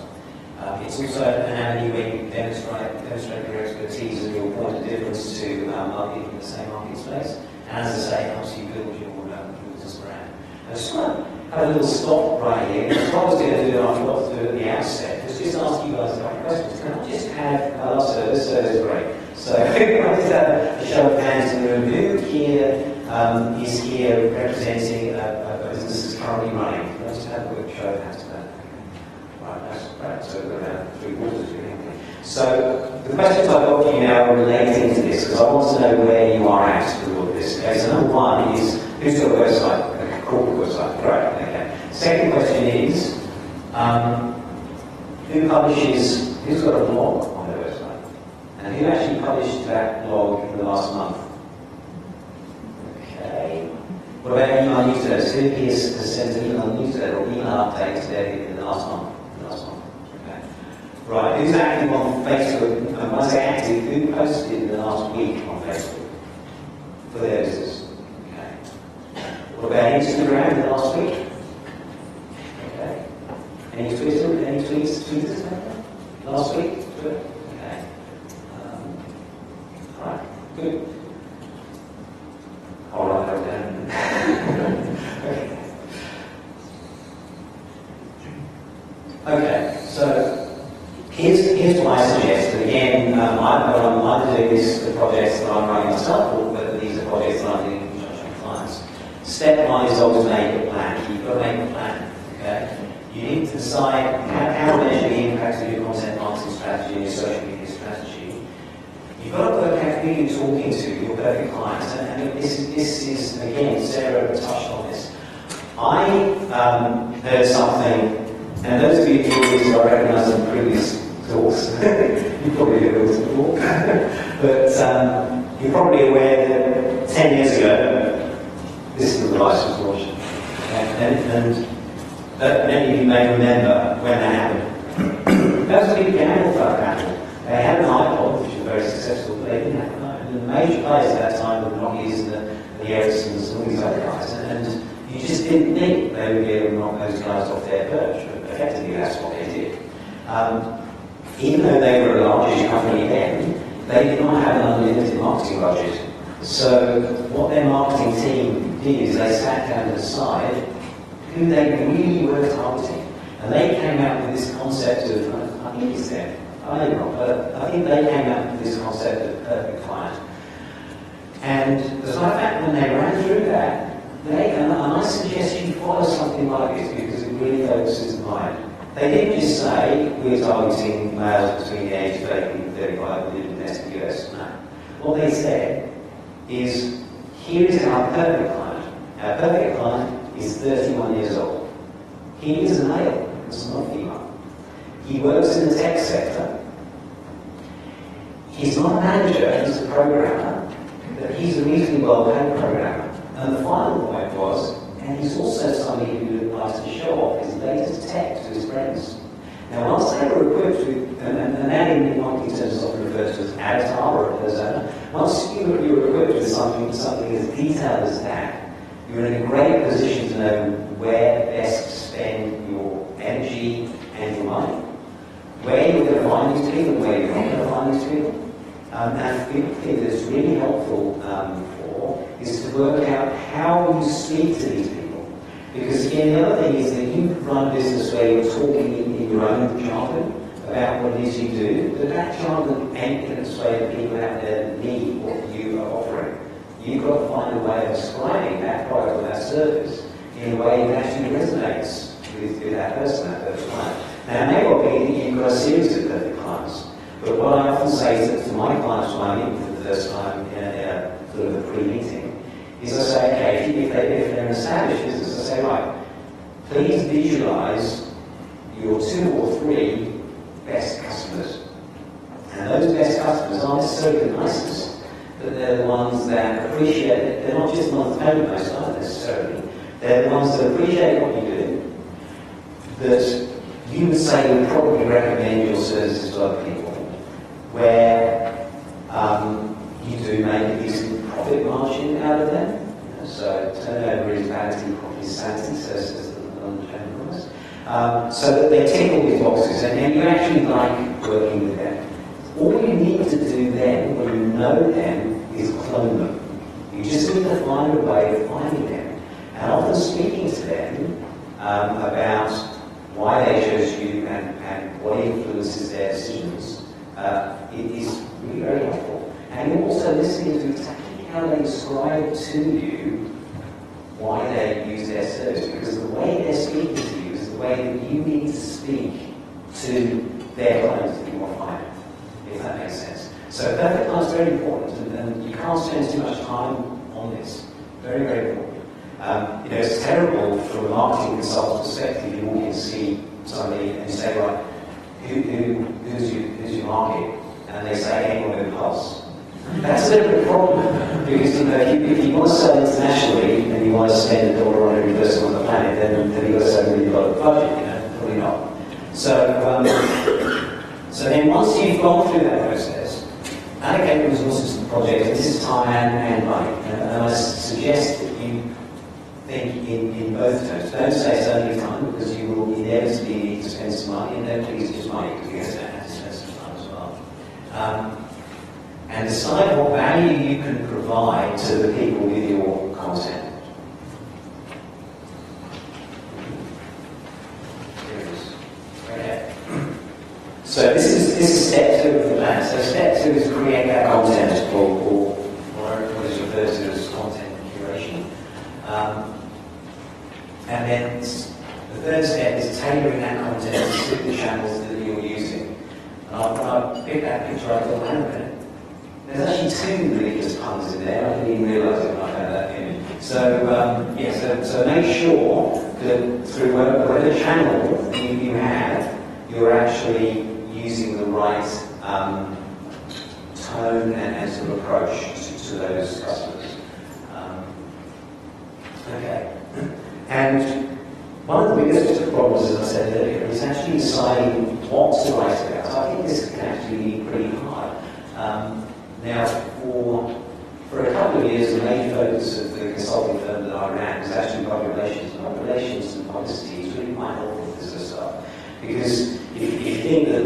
It's also an avenue where you demonstrate your expertise and your point of difference to other people in the same market space. And as I say, it helps you build your business brand. I just want to have a little stop right here. What I was going to do after what to do at the outset was just ask you guys a couple of questions. Can I just have a love service? Service is great. So I just have a show of hands in the room. Who here is here representing a business that's currently running? Let's just have a quick show of hands. Right, that's great. So we've got about 3 quarters really. So the questions I've got for you now are relating to this because I want to know where you are at with all of this. Okay, so number one is who's got a website? Okay, corporate website. Great. Okay. Second question is who's got a blog on their website? And who actually published that blog in the last month? Okay. What about email newsletters? Who here has sent an email newsletter or email update today in the last month? Okay. Right. Who's active on Facebook? And when I say active, who posted in the last week on Facebook for their business? Okay. What about Instagram in the last week? Okay. Any Twitter? Any tweets? Last week? Twitter? Okay. Right. Good. I'll write that down. Okay. So here's what I suggest. And again, I'm either doing the projects that I'm running myself, or whether these are projects that I'm doing in conjunction with clients. Step one is always make a plan. You've got to make a plan. Okay. You need to decide how to measure the impact of your content marketing strategy and your social media strategy. You've got to work out who you're talking to, your perfect clients. And this is, again, Sarah touched on this. I heard something, and those of you who I recognise in previous talks, you probably heard this before, but you're probably aware that 10 years ago, this is the device was launched. And many of you may remember when that happened. That was a big gamble for Apple. They had an iPod, which was very successful, but they didn't have an iPhone. And the major players at that time were the Nokias and the Ericssons and all these other guys. And you just didn't think they would be able to knock those guys off their perch. But effectively, that's what they did. Even though they were a large company then, they did not have an unlimited marketing budget. So what their marketing team did is they sat down to decide who they really were targeting. And they came out with this concept of, I think it's them, I may be wrong, but I think they came out with this concept of perfect client. And as a matter of fact, when they ran through that, and I suggest you follow something like this because it really focuses the mind. They didn't just say, we're targeting males between the age of 18 and 35 who live in the US. No. What they said is, here is our perfect client. Our perfect client is 31 years old. He is a male, it's not female. He works in the tech sector. He's not a manager, he's a programmer, but he's a reasonably well-paid programmer. And the final point was, and he's also somebody who likes to show off his latest tech to his friends. Now, once they were equipped with, and that in marketing terms is often referred to as avatar or a persona, once you were equipped with something as detailed as that, you're in a great position to know where best to spend your energy and your money, where you're going to find these people and where you're not going to find these people. And the thing that's really helpful is to work out how you speak to these people. Because again, the other thing is that you run a business where you're talking in your own jargon about what it is you do, but that jargon ain't going to persuade the people out there that need what you are offering. You've got to find a way of describing that product or that service in a way that actually resonates with that person, that perfect client. Now, it may well be that you've got a series of perfect clients, But what I often say to my clients when I meet them for the first time in a sort of a pre-meeting is I say, okay, if they're an established business, I say, right, please visualise your 2 or 3 best customers. And those best customers aren't necessarily the nicest, but they're the ones that appreciate it. They're not just the ones that pay the most, aren't necessarily. They're the ones that appreciate what you do, that you would say would probably recommend your services to other people, where you do make a decent profit margin out of them. So turnover is vanity, profit is sanity, so says the entrepreneurs. So that they tick all these boxes, and you actually like working with them. All you need to do then, when you know them, is clone them. You just need to find a way of finding them. And often speaking to them about why they chose you and what influences their decisions, it is really very helpful. And you're also listening to exactly how they describe to you why they use their service, because the way they're speaking to you is the way that you need to speak to their clients that you want to find, if that makes sense. So perfect time is very important, and you can't spend too much time on this. Very, very important. It's terrible from a marketing consultant perspective. You walk in and see somebody and you say, right, who's your market? And they say anyone with a pulse. That's a bit of a problem, because if you want to sell internationally and you want to spend $1 on every person on the planet, then you've got to say really got a budget, probably not. So then once you've gone through that process, allocate resources to the project, and this is time and money. And I suggest that you think in both terms. Don't say it's only time, because you will inevitably need to spend some money, and don't think it's just money, because you're going to have to spend some time as well. And decide what value you can provide to the people with your content. Okay. So this is step 2 of the plan. So step 2 is create that content, or what is referred to as content curation. And then the third step is tailoring that content to suit the channels that you're using. And when I picked that picture, I thought, hang on a minute. There's actually 2 religious puns in there. I didn't even realise it when I found that in. So make sure that through whatever channel you have, you're actually using the right tone and sort of approach to those customers. Okay. And one of the biggest problems, as I said earlier, is actually deciding what to write about. So I think this can actually be pretty hard. Now, for a couple of years, the major focus of the consulting firm that I ran was actually public relations. Public relations and publicity is really quite helpful for this stuff. Because if you think that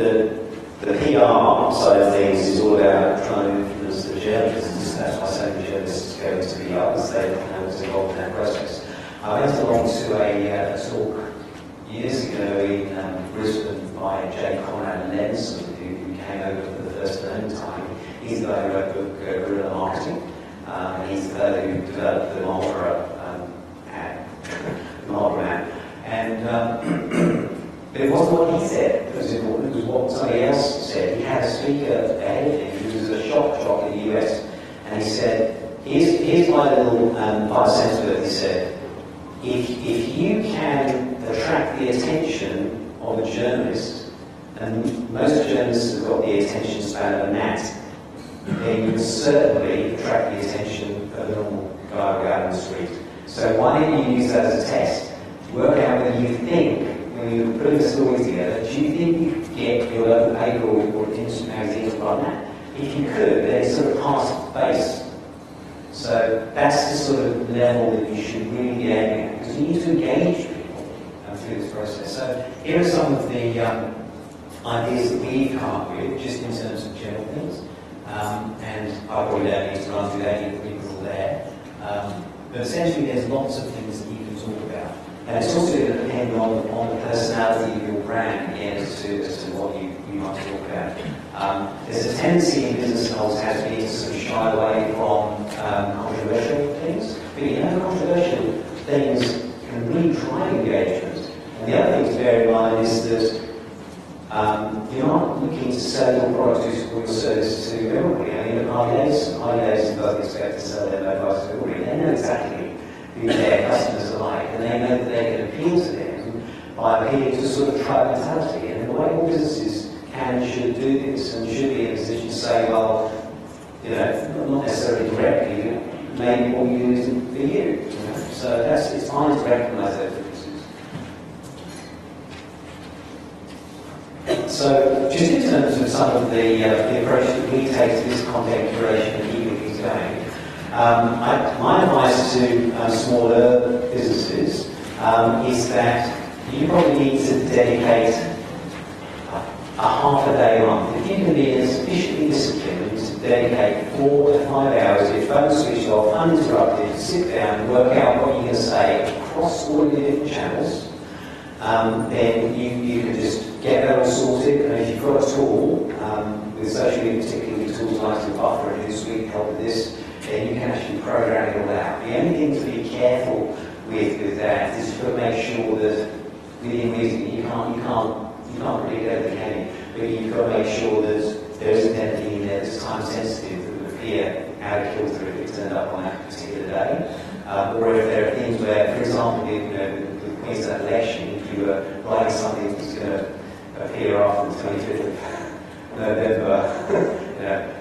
the PR side of things is all about trying to influence the journalists, that's why so many journalists go into PR, because they was involved in that process. I went along to a talk years ago in Brisbane by J. Conrad Lenson, who came over for the first and only time. He's the guy who wrote the book Guerrilla Marketing, and he's the guy who developed the Marlboro ad. And but it wasn't what he said that was important, it was what somebody else said. He had a speaker ahead of him who was a shock jock in the US, and he said, here's my little 5 cents worth. He said, if you can attract the attention of a journalist, and most journalists have got the attention span of a gnat, then you can certainly attract the attention of a normal guy who out in the street. So why don't you use that as a test? Work out whether you think, when you're putting the stories together, do you think you could get your local paper or industry magazine to run that? If you could, then it's sort of past base. So that's the sort of level that you should really be aiming at, because you need to engage people through this process. So here are some of the ideas that we've come up with, just in terms of general things. And I probably don't need to run through that, you've got people there. But essentially there's lots of things that you can talk about. And it's also going to depend on the personality of your brand, again, as to what you might talk about. There's a tendency in business, and always has been, to sort of shy away from controversial things. But controversial things can really drive engagement. And the other thing to bear in mind is that you're not looking to sell your product or your service to everybody. I mean, IEAs doesn't expect to sell their mobiles to everybody. They know exactly who their customers are like, and they know that they can appeal to them by appealing to sort of tribe mentality. And in the way all businesses can and should do this, and should be in a position to say, well, you know, not necessarily directly, maybe what you do isn't for you. So it's fine to recognise those differences. So, just in terms of some of the approach that we take to this content curation and keeping things going, my advice to smaller businesses is that you probably need to dedicate a half a day a month. If you can be sufficiently disciplined to dedicate 4 to 5 hours, your phone switched off, uninterrupted, sit down and work out what you're going to say across all of your different channels, then you can just get that all sorted. And if you've got a tool, with social media particularly tools like the Buffer and Hootsuite help with this, then you can actually program it all out. The only thing to be careful with that is to make sure that within reason you can't predict everything, can you? But you've got to make sure that there isn't anything in there that's time sensitive that would appear out of kilter if it turned up on that particular day. Or if there are things where, for example, with the Queensland election, if you were writing something that's going to appear after the 25th of November,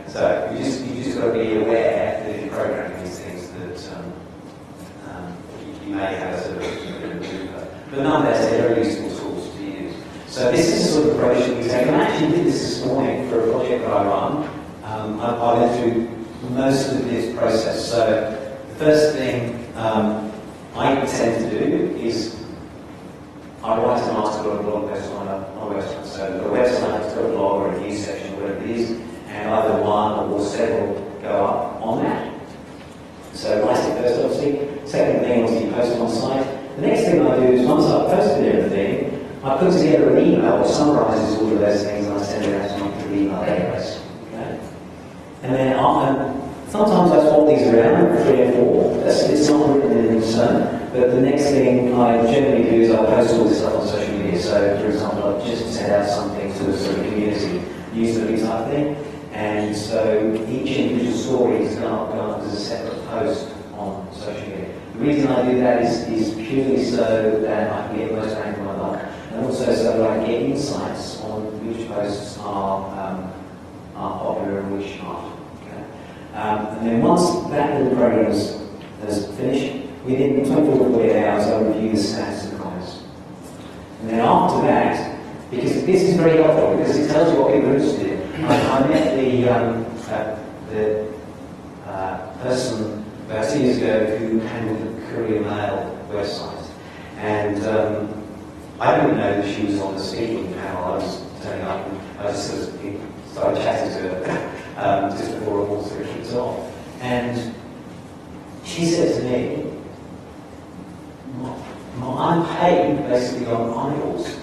so you just got to be aware that if you're programming these things that you may have a sort of bit of mover. But nonetheless, they're very useful tools to use. So this is the sort of approach that we take. And I actually did this morning for a project that I run. I went through most of this process. So the first thing I tend to do is I write an article or a blog post on a website. So the website has got a blog or a news section or whatever it is, and either one or several go up on that. So write it first, obviously. Second thing, obviously, you post it on site. The next thing I do is once I've posted everything, I put together an email that summarises all of those things and I send it out to my email database. Okay? And then sometimes I swap these around, 3 or 4. It's not written in stone. But the next thing I generally do is I post all this stuff on social media. So, for example, I just send out something to a sort of community user type thing. And so each individual story is going up as a separate post on social media. The reason I do that is purely so that I can get the most bang for my buck, and also so that I can get insights on which posts are popular and which aren't. Okay? And then once that little program has finished, within 24 to 48 hours, I'll review the stats and comments. And then after that, because this is very helpful, because it tells you what people are interested in. I met the person about 2 years ago who handled the Courier Mail website. And I didn't know that she was on the speaking panel. I was turning up and I just sort of started chatting to her just before it all sort of kicked off. And she said to me, I'm paid basically on eyeballs.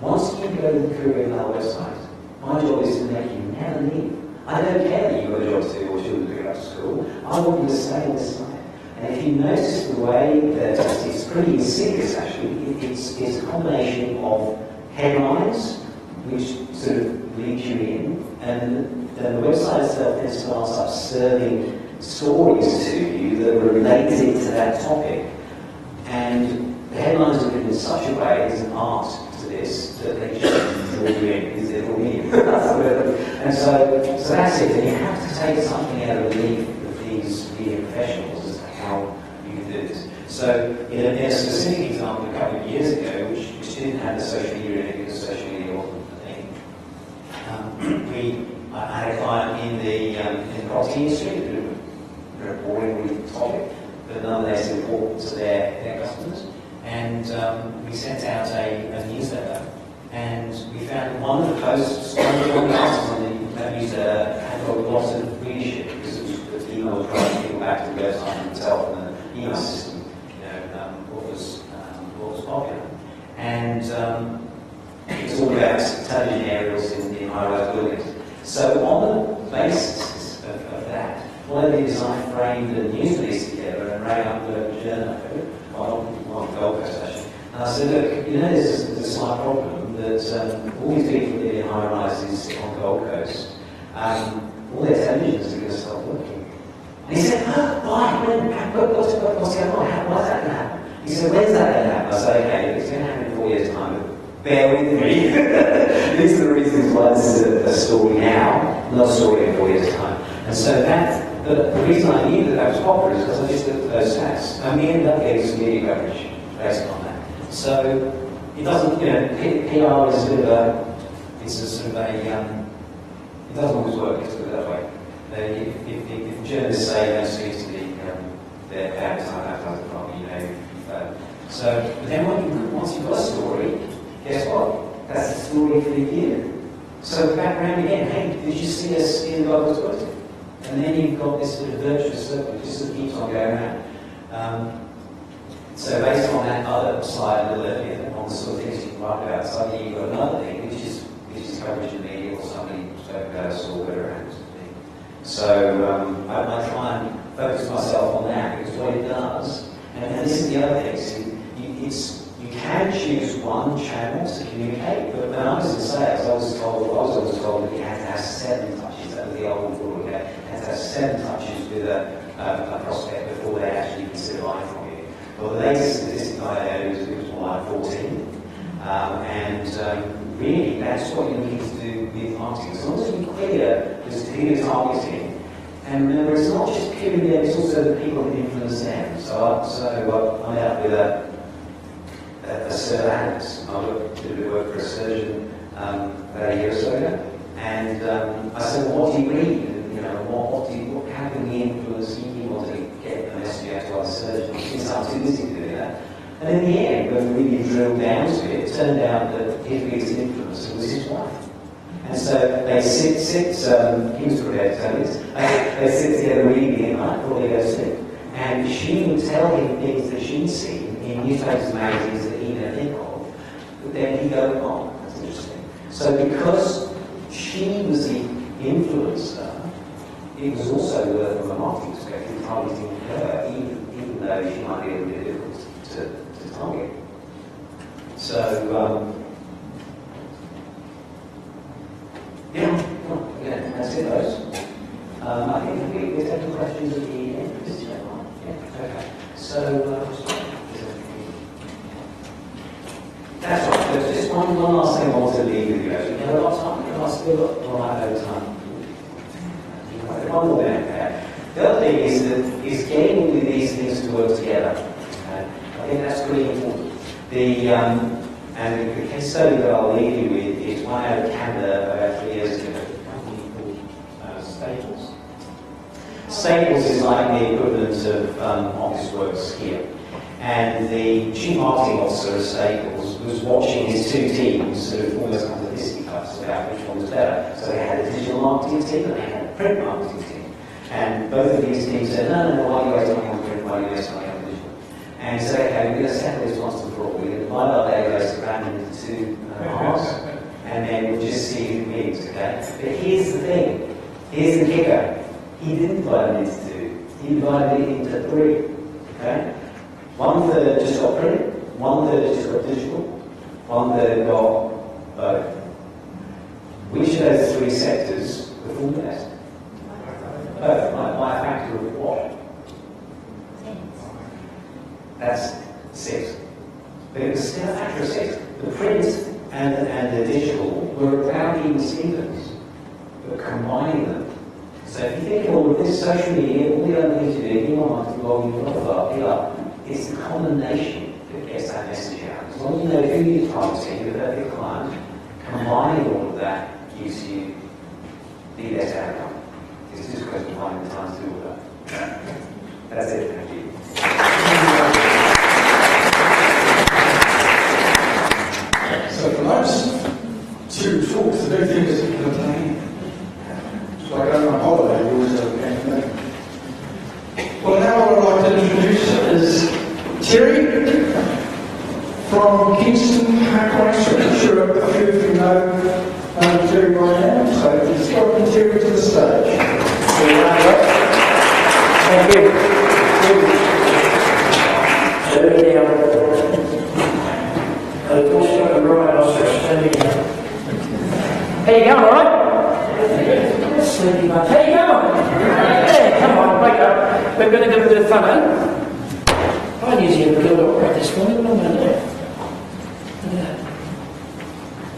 Once you go to the Courier Mail website, my job is to make you never leave. I don't care that you've got a job to do or children to go back to school. I want you to stay on this site. And if you notice the way that it's pretty insidious actually, it's a combination of headlines which sort of lead you in, and then the website itself then starts up serving stories to you that are related to that topic. And the headlines are written in such a way, there's an art to this, that they just draw you in because they're all in. And so that's it. And you have to take something out of the belief of these media professionals as to how you can do this. So in a specific example a couple of years ago, which didn't have the social media in it because social media wasn't the thing, I had a client in the property industry, a very boring topic, but nonetheless important to their customers. And we sent out a newsletter, and we found one of the posts, one of the articles on that newsletter had got lots of readership because it was email driving people back to the website and tell from the email system, what was popular. And it was all about television aerials in high-rise buildings. So on the basis of that, what I did is I framed a news release together and rang up the local journal, on Gold Coast actually. And I said, look, there's a slight problem that all these people that live in high-rises on the Gold Coast, all their televisions are going to stop working. And he said, why? What's going on? Why's that going to happen? He said, when's that going to happen? I said, okay, it's going to happen in 4 years' time. But bear with me. These are the reasons why this is a story now, not a story in 4 years' time. And so the reason I knew that was popular is because I just looked at those stats. And we ended up getting some media coverage based on that. So it doesn't, PR is a bit of a, it's a sort of a, it doesn't always work, let's put it that way. If journalists say don't speak to their advertising department, So, but then once you've got a story, guess what? That's the story for the year. So the background again, hey, did you see us in the Gold Coast? And then you've got this sort of virtuous circle, it just sort of keeps on going around. So based on that other slide a little earlier, on the sort of things you can write about, suddenly you've got another thing, which is coverage in the media, or somebody spoke about us, or whatever it happens to be. So I try and focus myself on that, because what it does, and this is the other thing, you can choose one channel to communicate, but when I was in sales, I was always told that you had to have 7 touches. That was the old rule. You had to have 7 touches with a prospect before they actually consider buying from you. Well, the latest statistic I had was it was more like 14. Really, that's what you need to do with marketing. As long as you're clear, there's clear targeting. And remember, it's not just purely them, it's also the people that influence them. So I met up with a surgeon. I did a bit of work for a surgeon about a year or so ago. And I said, well, what do you read? How can we influence you to get the message out to other surgeons? It's not too easy to do that. And in the end, when we really drilled down to it, it turned out that his biggest influencer was his wife. And so they sit, he was prepared to tell me this, they sit together reading at night before they go to sleep. And she would tell him things that she'd seen in newspapers and magazines that he never think of, but then he'd go, oh, that's interesting. So because she was the influencer, it was also, from a marketing perspective, targeting her, even though she might be a little bit difficult to target. So, yeah, that's it, those. I think we're taking questions at the end. Yeah, okay. So, that's right. There's just one last thing I want to leave with you guys. You have a lot of time? I've still got a lot of time. One more minute there. The other thing is getting all of these things to work together. I think that's really important. And the case study that I'll leave you with is one out of Canada about 3 years ago, a company called Staples. Staples is like the equivalent of Officeworks here. And the chief marketing officer of Staples was watching his 2 teams sort of almost come to fisticuffs about which one was better. So they had a digital marketing team and they had a print marketing team. And both of these teams said, no, why are you guys talking on print, why are you guys talking on digital? And he said, okay, we're going to settle this once and for all. We're going to divide our database around into 2 halves, and then we'll just see who wins, okay? But here's the thing. Here's the kicker. He didn't divide it into 2. He divided it into 3, okay? 1/3 just got print, 1/3 just got digital, 1/3 got both. Which of those 3 sectors performed best? Both, by a factor of what? That's 6. But it was still a factor of 6. The print and the digital were about even Stevens, but combining them. So if you think of all of this social media, all the other things you do, email marketing, blogging, PR, it's the combination that gets that message out. As long as you know who you're targeting, the perfect client, combining all of that gives you the best outcome. It's just a question of finding the time to do all that. That's it, thank you. So for those 2 talks, the big thing is the plan. It's like going on holiday, you always have a plan. Well, now what I'd like to introduce is Terry from Kingston Parkway. I'm sure a few of you know Terry by now, so let's welcome Terry to the stage. Thank you. Of course, right, I was standing going, all right? Sleepy bunch. How you going? Yeah, come on, wake up. We're going to give a bit of fun, eh? I usually have a little opera this morning, but I'm going to do it.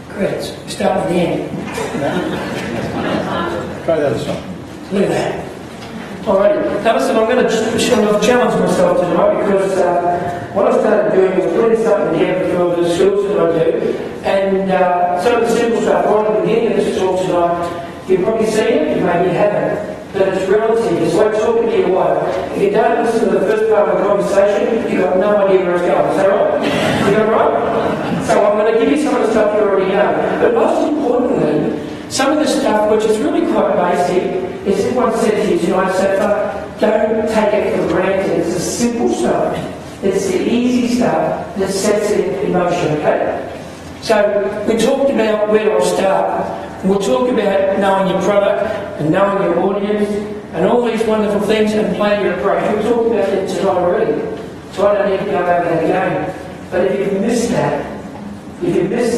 Great, we start with the end. Try that as well. Look at that. Alrighty, now listen, I'm going to challenge myself tonight because what I started doing was putting something together for the skills that I do, and some of the simple stuff right at the beginning of this talk tonight, you've probably seen it, you maybe haven't, but it's relative. It's like talking to your wife. If you don't listen to the first part of the conversation, you've got no idea where it's going. Is that right? Is that right? So I'm going to give you some of the stuff you already know. But most importantly, some of the stuff which is really quite basic is everyone says here tonight so far, don't take it for granted. It's the simple stuff. It's the easy stuff that sets it in motion, okay? So we talked about where I'll start. We'll talk about knowing your product and knowing your audience and all these wonderful things and planning your approach. We've talked about it tonight already, so I don't need to go over that again. But if you've missed that, you've got to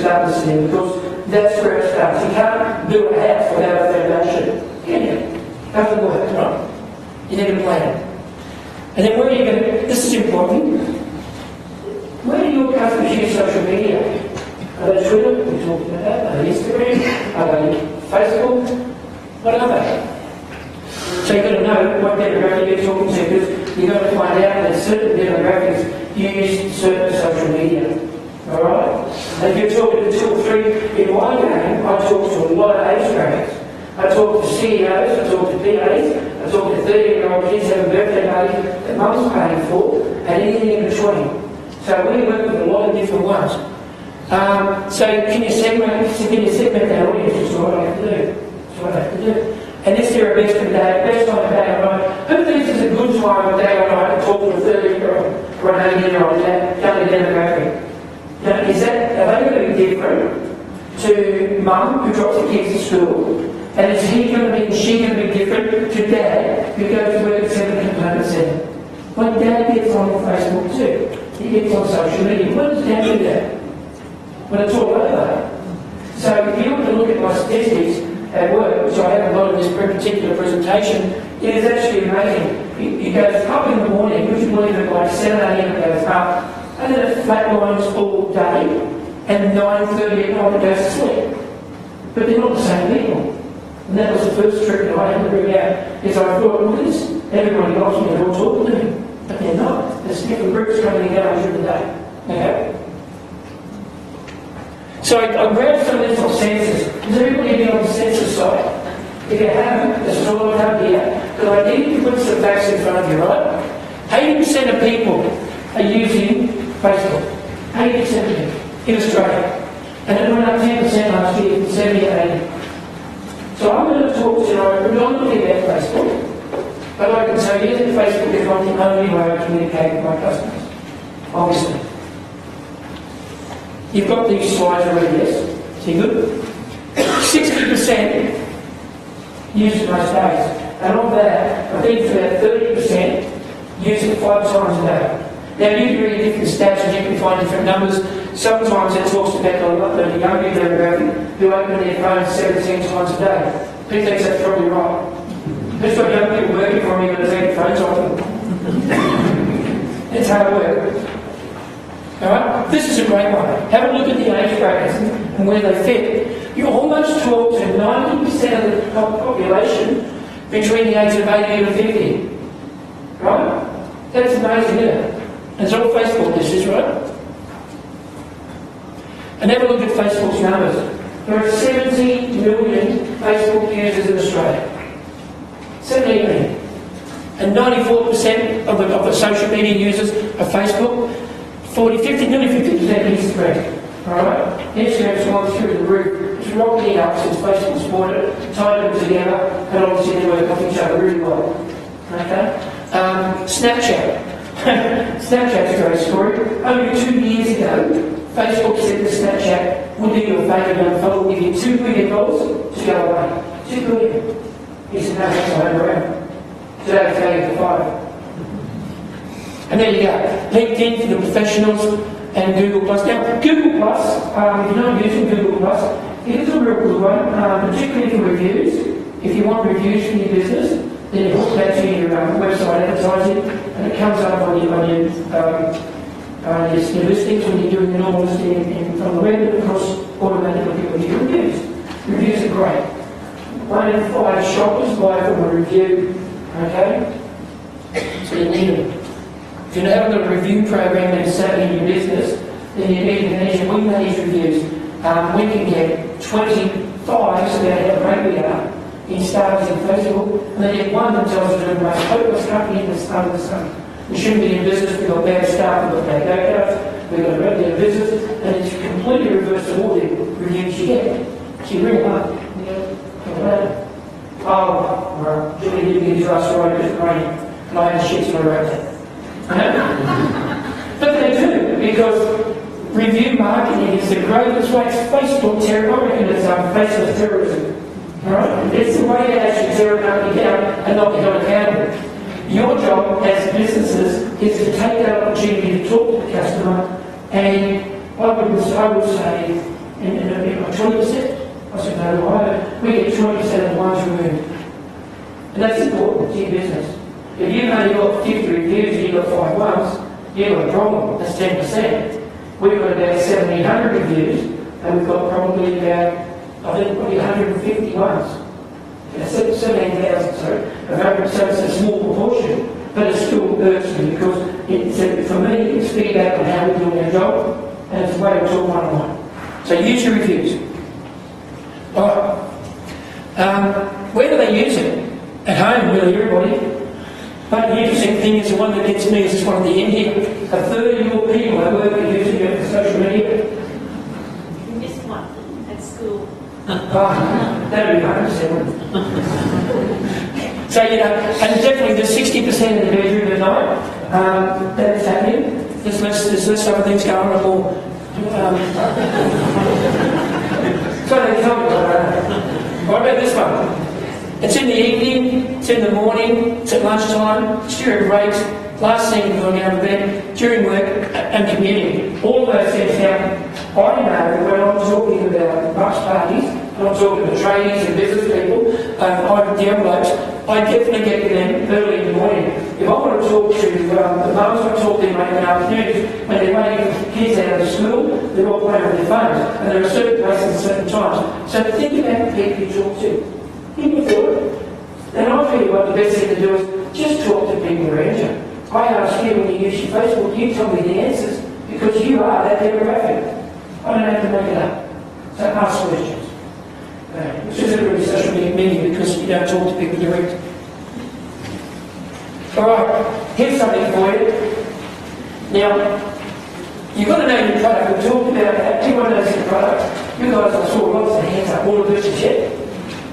start listening because that's where it starts. You can't build a house without a foundation, can you? Doesn't work, right? You need a plan. And then where are you going to, this is important, where do your customers use social media? Are they Twitter? We talked about that. Are they Instagram? Are they Facebook? What are they? So you've got to know what demographic you're talking to because you've got to find out that certain demographics use certain social media. Alright? And if you're talking to 2 or 3 in my game, I talk to a lot of age brackets. I talk to CEOs, I talk to PAs, I talk to 30-year-old kids having birthday parties that mum's paying for, and anything in between. So we work with a lot of different ones. So can you segment that audience? That's what I have to do. That's what I have to do. And is there a best time of day or night? Who thinks it's a good time of day or night to talk to a 30-year-old or an 80-year-old young demographic? Now, are they going to be different to mum who drops the kids to school? And is she going to be different to dad who goes to work at 7 component 7? When dad gets on Facebook too, he gets on social media. When does dad do that? When it's all over. So if you look at my statistics at work, which I have a lot of this particular presentation, it is actually amazing. It goes up in the morning, would you believe it, like 7 a.m. it goes up, and then it flatlines all day, and 9:30 at night it goes to sleep. But they're not the same people. And that was the first trick that I had to bring out, is I thought, well, this, everybody loves me, they're all talking to me. But they're not. There's different groups coming and going during the day. Okay? So I grabbed some of this on census. Does everybody be on the census side? If you haven't, this is all I've done here. Because I need to put some facts in front of you, right? 80% of people are using Facebook. 80% of them in Australia. And it went up 10% last year, from 70 to 80. So I'm going to talk tonight predominantly about Facebook. But I can tell you that Facebook is not the only way I communicate with my customers. Obviously. You've got these slides already, yes? See good? 60% use it most days. And of that, I think it's about 30% use it 5 times a day. Now you can read different stats and you can find different numbers. Sometimes it talks about the younger demographic who open their phones 17 times a day. Who thinks that's probably right? Who's got young people working for me that take phones off them? It's hard work. Alright? This is a great one. Have a look at the age brackets and where they fit. You almost talk to 90% of the population between the age of 80 and 50. Right? That's amazing, isn't it? And it's all Facebook, this is, right? And have a look at Facebook's numbers. There are 70 million Facebook users in Australia. 70 million. And 94% of the social media users are Facebook. 50, nearly 50% Instagram. Alright? Instagram's gone through the roof. It's rocketing up since Facebook's bought it, tied them together, and obviously they work off each other really well. Okay? Snapchat. Snapchat's a great story. Only 2 years ago, Facebook said to Snapchat, we'll do you a favour going forward, we'll give you $2 billion to go away. $2 billion. He said, no, that's not around. Today it's valued at 5. And there you go. LinkedIn for the professionals and Google Plus. Now, Google Plus, if you're not using Google Plus, It is a real good one, particularly for reviews. If you want reviews for your business, then you hook that to your website advertising, and it comes up on your listings when you're doing the normal listing from the web, and of course automatically with your reviews. Reviews are great. 1 in 5 shoppers buy from a review, okay? So you need them. If you haven't got a review program that's set in your business, then you need to measure. We manage reviews. We can get 25 about how great we are in stars in Facebook, and then get one that tells us we're the most hopeless company in the sun. We shouldn't be in business, we've got bad staff, we've got bad go-karts, we've got a regular business, and it's completely reverse to all the reviews you get. So you ring them up, you go, oh, Julie didn't get his last right because it's raining, and I had shits on the road. But they do, because review marketing is the greatest way. It's Facebook terror. I reckon it's faceless terrorism. Right? It's the way to actually tear a company down and not be held accountable. Your job as businesses is to take that opportunity to talk to the customer, and I would say in 20%. I said no, we get 20% of the ones removed, and that's important to your business. If you've only got 50 reviews and you've got 5 ones, you've got a problem. That's 10%. We've got about 1,700 reviews, and we've got probably about, I think, probably 150 ones. 17,000, sorry. So it's a small proportion, but it still hurts me because for me, it's feedback on how we're doing our job, and it's a way to talk one-on-one. So use your reviews. All right. Where do they use it? At home, really, everybody. But the interesting thing is the one that gets me is this one at the end here. A third of your people at work are using it for social media. You missed one at school. That'd be 100%. So, and definitely the 60% in the bedroom at night, that's happening. There's less other things going on more. So they tell me, what about this one? It's in the evening, it's in the morning, it's at lunchtime, it's during breaks, last thing going down to bed, during work and commuting. All of those things happen. I know when I'm talking about bus parties, when I'm talking to tradies and business people, the envelopes, I definitely get to them early in the morning. If I want to talk to the mums, I talk to them late in the afternoons, when they're waiting for kids out of school, they're all playing with their phones, and there are certain places at certain times. So think about the people you talk to. Think about it. And I feel what the best thing to do is just talk to people around you. I ask you when you use your Facebook, you tell me the answers, because you are that demographic. I don't have to make it up. So ask questions. Which isn't really social media because you don't talk to people direct. Alright, here's something for you. Now, you've got to know your product. We talked about that. Everyone knows your product. You guys, I saw lots of hands up. All of this is yet.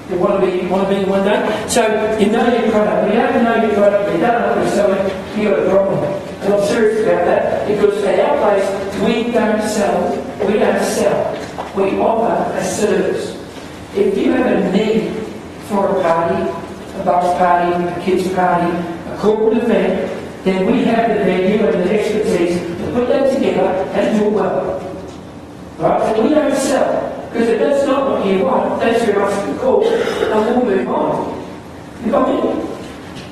You want to be one day. So you know your product. When you don't know your product, you don't know what you're selling, you've got a problem. And I'm serious about that because at our place, we don't sell. We offer a service. If you have a need for a party, a bus party, a kids party, a corporate event, then we have the venue and the expertise to put that together and do it well. Right? So we don't sell. Because if that's not what you want, that's your us to call, and we'll move on. You got me?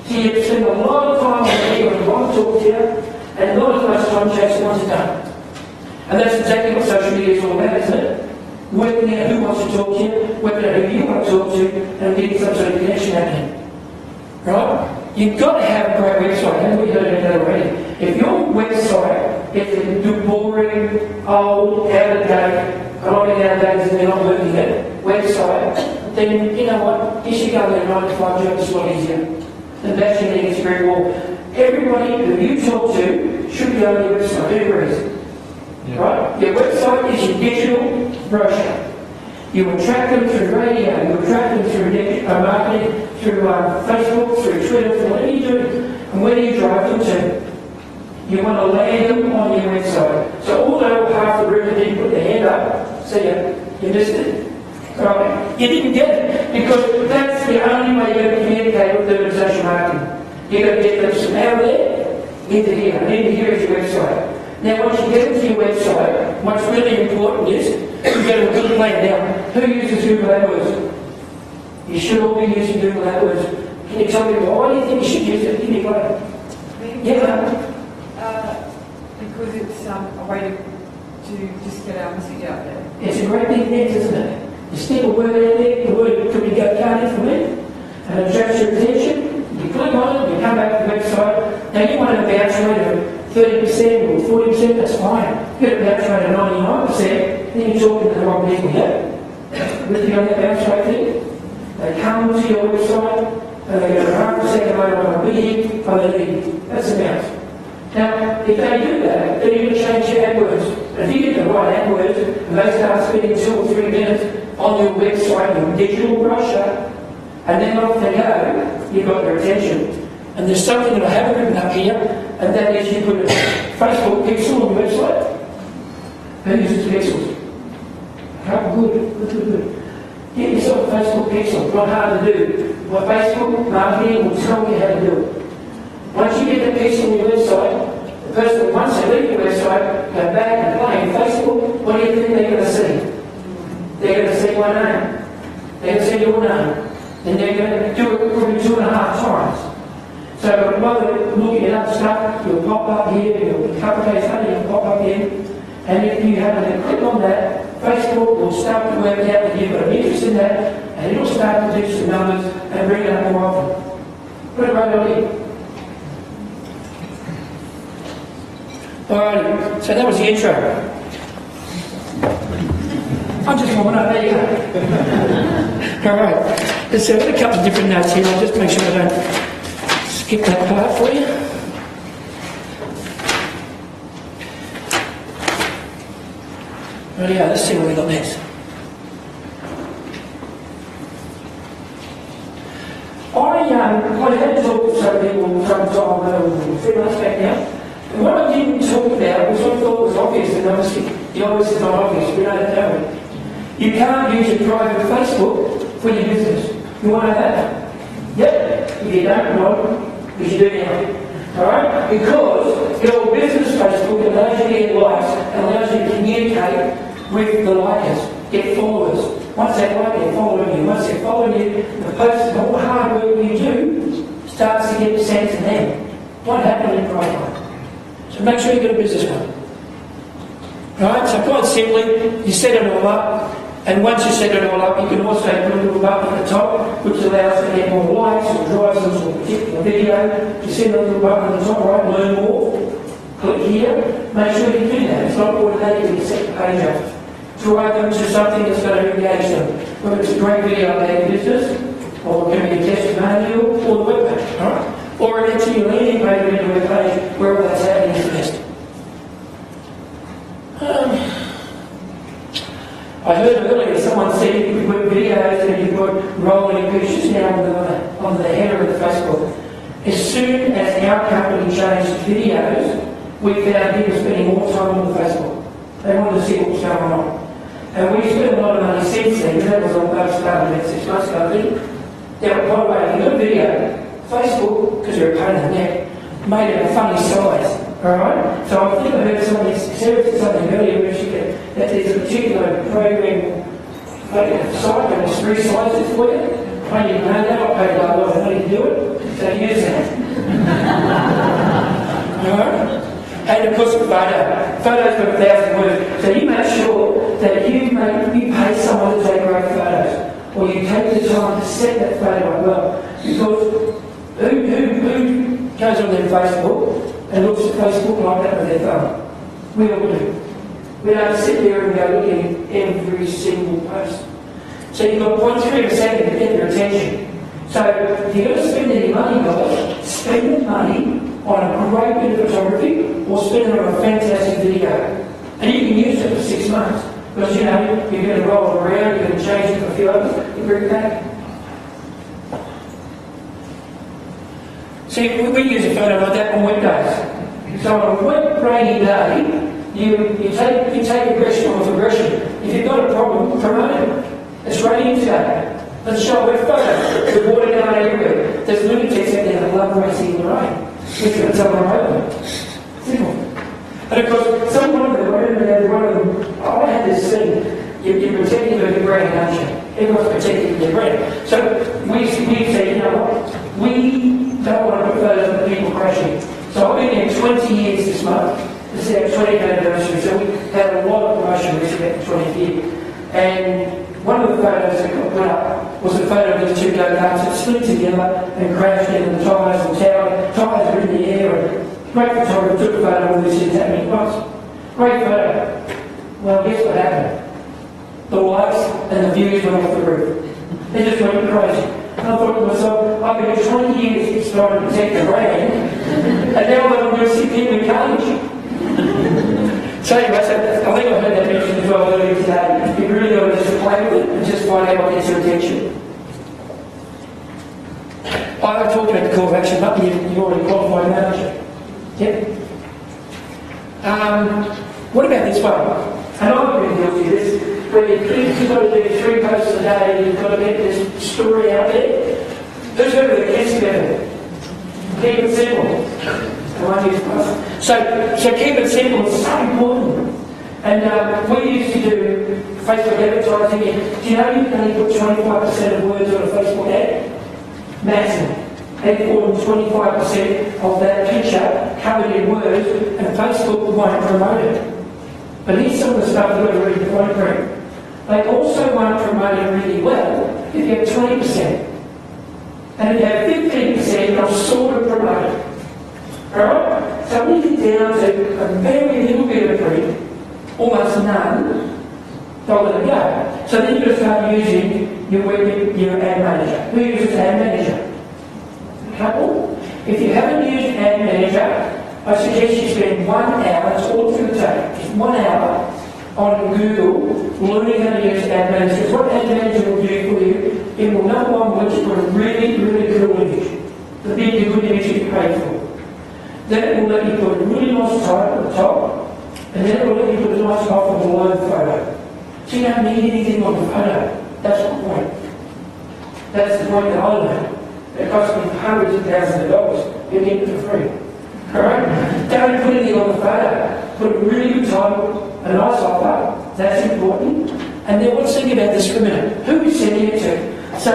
So you spend a lot of time with people who want to talk to you, and not as much time chasing what's done. And that's exactly what social media is all about, isn't it? Working out who wants to talk to you, working out who you want to talk to, and getting some sort of connection happening. Right? You've got to have a great website, haven't we heard that already? If your website is boring, old, out of date, nowadays and they're not working that website, then you know what? You should go there 9 to 5 job is a lot easier. And that's your next very well. Everybody who you talk to should be on your website. Do your reason. Yeah. Right? Your website is your digital brochure. You attract them through radio, you attract them through marketing, through Facebook, through Twitter, through whatever you do. And where do you drive them to? You want to land them on your website. So although half the room didn't put their hand up, so you missed it. Right? You didn't get it because that's the only way you're going to communicate with them in social marketing. You've got to get them from out there into here. And into here is your website. Now, once you get into your website, what's really important is you get a good plan. Now, who uses Google AdWords? You should all be using Google AdWords. Can you tell me why do you think you should use it? Give me a plan. Yeah. Because it's a way to just get our message out there. It's a great big net, isn't it? You stick a word out there, the word could be going for me, and it attracts your attention. You click on it, you come back to the website. Now you want a bounce rate of 30% or 40%, that's fine. You get a bounce rate of 99%, then you're talking to the wrong people here. With you on that bounce rate thing, they come to your website, and they go 100% later on a meeting, that's a bounce. Now, if they do that, then you're going to change your AdWords. If you get the right AdWords, and they start spending 2 or 3 minutes on your website, your digital brochure, and then off they go, you've got their attention. And there's something that I haven't written up here, and that is you put a Facebook pixel on your website. Who uses pixels? Okay, good. Get yourself a Facebook pixel. It's not hard to do. What Facebook marketing will tell you how to do it. Once you get the pixel on your website, the person, once they leave your website, go back and play on Facebook, what do you think they're going to see? They're going to see my name. They're going to see your name. And they're going to do it probably 2.5 times. So rather than looking at other stuff, you'll pop up here, you'll a couple of days later, you'll pop up here. And if you happen to click on that, Facebook will start to work out that you've got an interest in that, and it'll start to do some numbers and bring it up more often. What a great idea. Alrighty, so that was the intro. I'm just warming up, there you go. Alright, so I've got a couple of different notes here, I'll just make sure I don't skip that part for you. Right, let's see what we got next. I had talked to some people from time 3 months back now, and what I didn't talk about was what I thought was obvious, and obviously the obvious is not obvious, we know that, don't we? You can't use your private Facebook for your business. You want to know that? Yep, if you don't know, because you do now. Alright? Because your business Facebook allows you to get likes and allows you to communicate with the likers, get followers. Once they like, they're following you. Once they're following you, the post and all the hard work you do starts to get sent to them. What happened in private? So make sure you've got a business one. Right? So quite simply, you set it all up, and once you set it all up, you can also put a little button at the top, which allows to get more likes or drives them to a particular video. You send a little button at the top, right? Learn more. Click here. Make sure you do that. It's not automatically set the page up. Drive them to something that's going to engage them. Whether it's a great video about your business, or it can be a testimonial, or the webpage, right? Or an into your landing page or into a webpage, wherever that's happening is best. I heard earlier someone said you could put videos and you put rolling pictures now on the header of the Facebook. As soon as our company changed videos, we found people spending more time on the Facebook. They wanted to see what was going on. And we spent a lot of money since then, because that was all started about 6 months ago, I think. Now, by the way, if you've got a video, Facebook, because you're a pain in the neck, made it a funny size. Alright? So I think I heard somebody, Sarah said something earlier where she said that there's a particular program site that will resize it for you. I didn't know that, I paid a lot of money to do it, so use that. Alright? And of course the photo. Photos got 1,000 words. So you make sure that you pay someone to take great photos. Or you take the time to set that photo up well. Because who goes on their Facebook and looks at Facebook like that with their phone? We all do. We don't sit there and go looking at every single post. So you've got 0.3 of a second to get their attention. So if you're going to spend any money, guys, spend the money on a great bit of photography or spend it on a fantastic video. And you can use it for 6 months. Because you know, you're going to roll it around, you're going to change it for a few others, you bring it back. See, we use a photo like that on weekdays. So on a wet, rainy day, you take aggression off aggression. If you've got a problem, promote it. It's raining today. Let's show a wet photo. The water going everywhere. There's lunatics out there that love racing in the rain. We can tell them over. Simple. And of course, some one of them, I remember one of them, I had this thing, you're protecting your brand, aren't you? Everyone's protecting their brand. So we say, you know what, we don't want to put photos of people crashing. So I've been here 20 years this month. This is our 20th anniversary, so we had a lot of promotion recently at the 20th year. And one of the photos that got put up was a photo of these two go-karts that slid together and crashed into the tyres and tyres were in the air. And great photographer took a photo of this thing happening once. Great photo. Well, guess what happened? The likes and the views went off the roof. They just went crazy. And I thought to myself, I've been 20 years trying to protect the brand, and now I'm going to see people in cage. So anyway, I think I heard that mentioned as well earlier today. You really got to just play with it and just find out what gets your attention. I talked about the call of action, but you're already qualified manager. Yep. What about this one? And I've been guilty of this, where you've got to do 3 posts a day, you've got to get this story out there. Who's heard of the kids method? Keep it simple. So keep it simple, it's so important. And we used to do Facebook advertising. Do you know you can only put 25% of words on a Facebook ad? Maximum. And more than 25% of that picture covered in words, and Facebook won't promote it. But here's some of the stuff you've got to read the fine print. They also won't promote it really well if you have 20%. And if you have 15%, they'll sort of promote it. Alright? So when you get down to a very little bit of print, almost none, they'll let it go. So then you've got to start using your ad manager. Who uses ad manager? A couple. If you haven't used ad manager, I suggest you spend 1 hour, that's all it's going to take, just 1 hour on Google learning how to use ad manager. Because what ad manager will do for you, it will number one want you to put a really, really cool image. The big, good image that you pay for. Then it will let you put a really nice title at the top, and then it will let you put a nice offer below the photo. So you don't need anything on the photo. That's the point. That's the point that I learned. It cost me hundreds of thousands of dollars. You get it for free. Alright? Don't put anything on the photo. Put a really good title, a nice offer. That's important. And then let's think about this for a minute. Who are we sending it to? So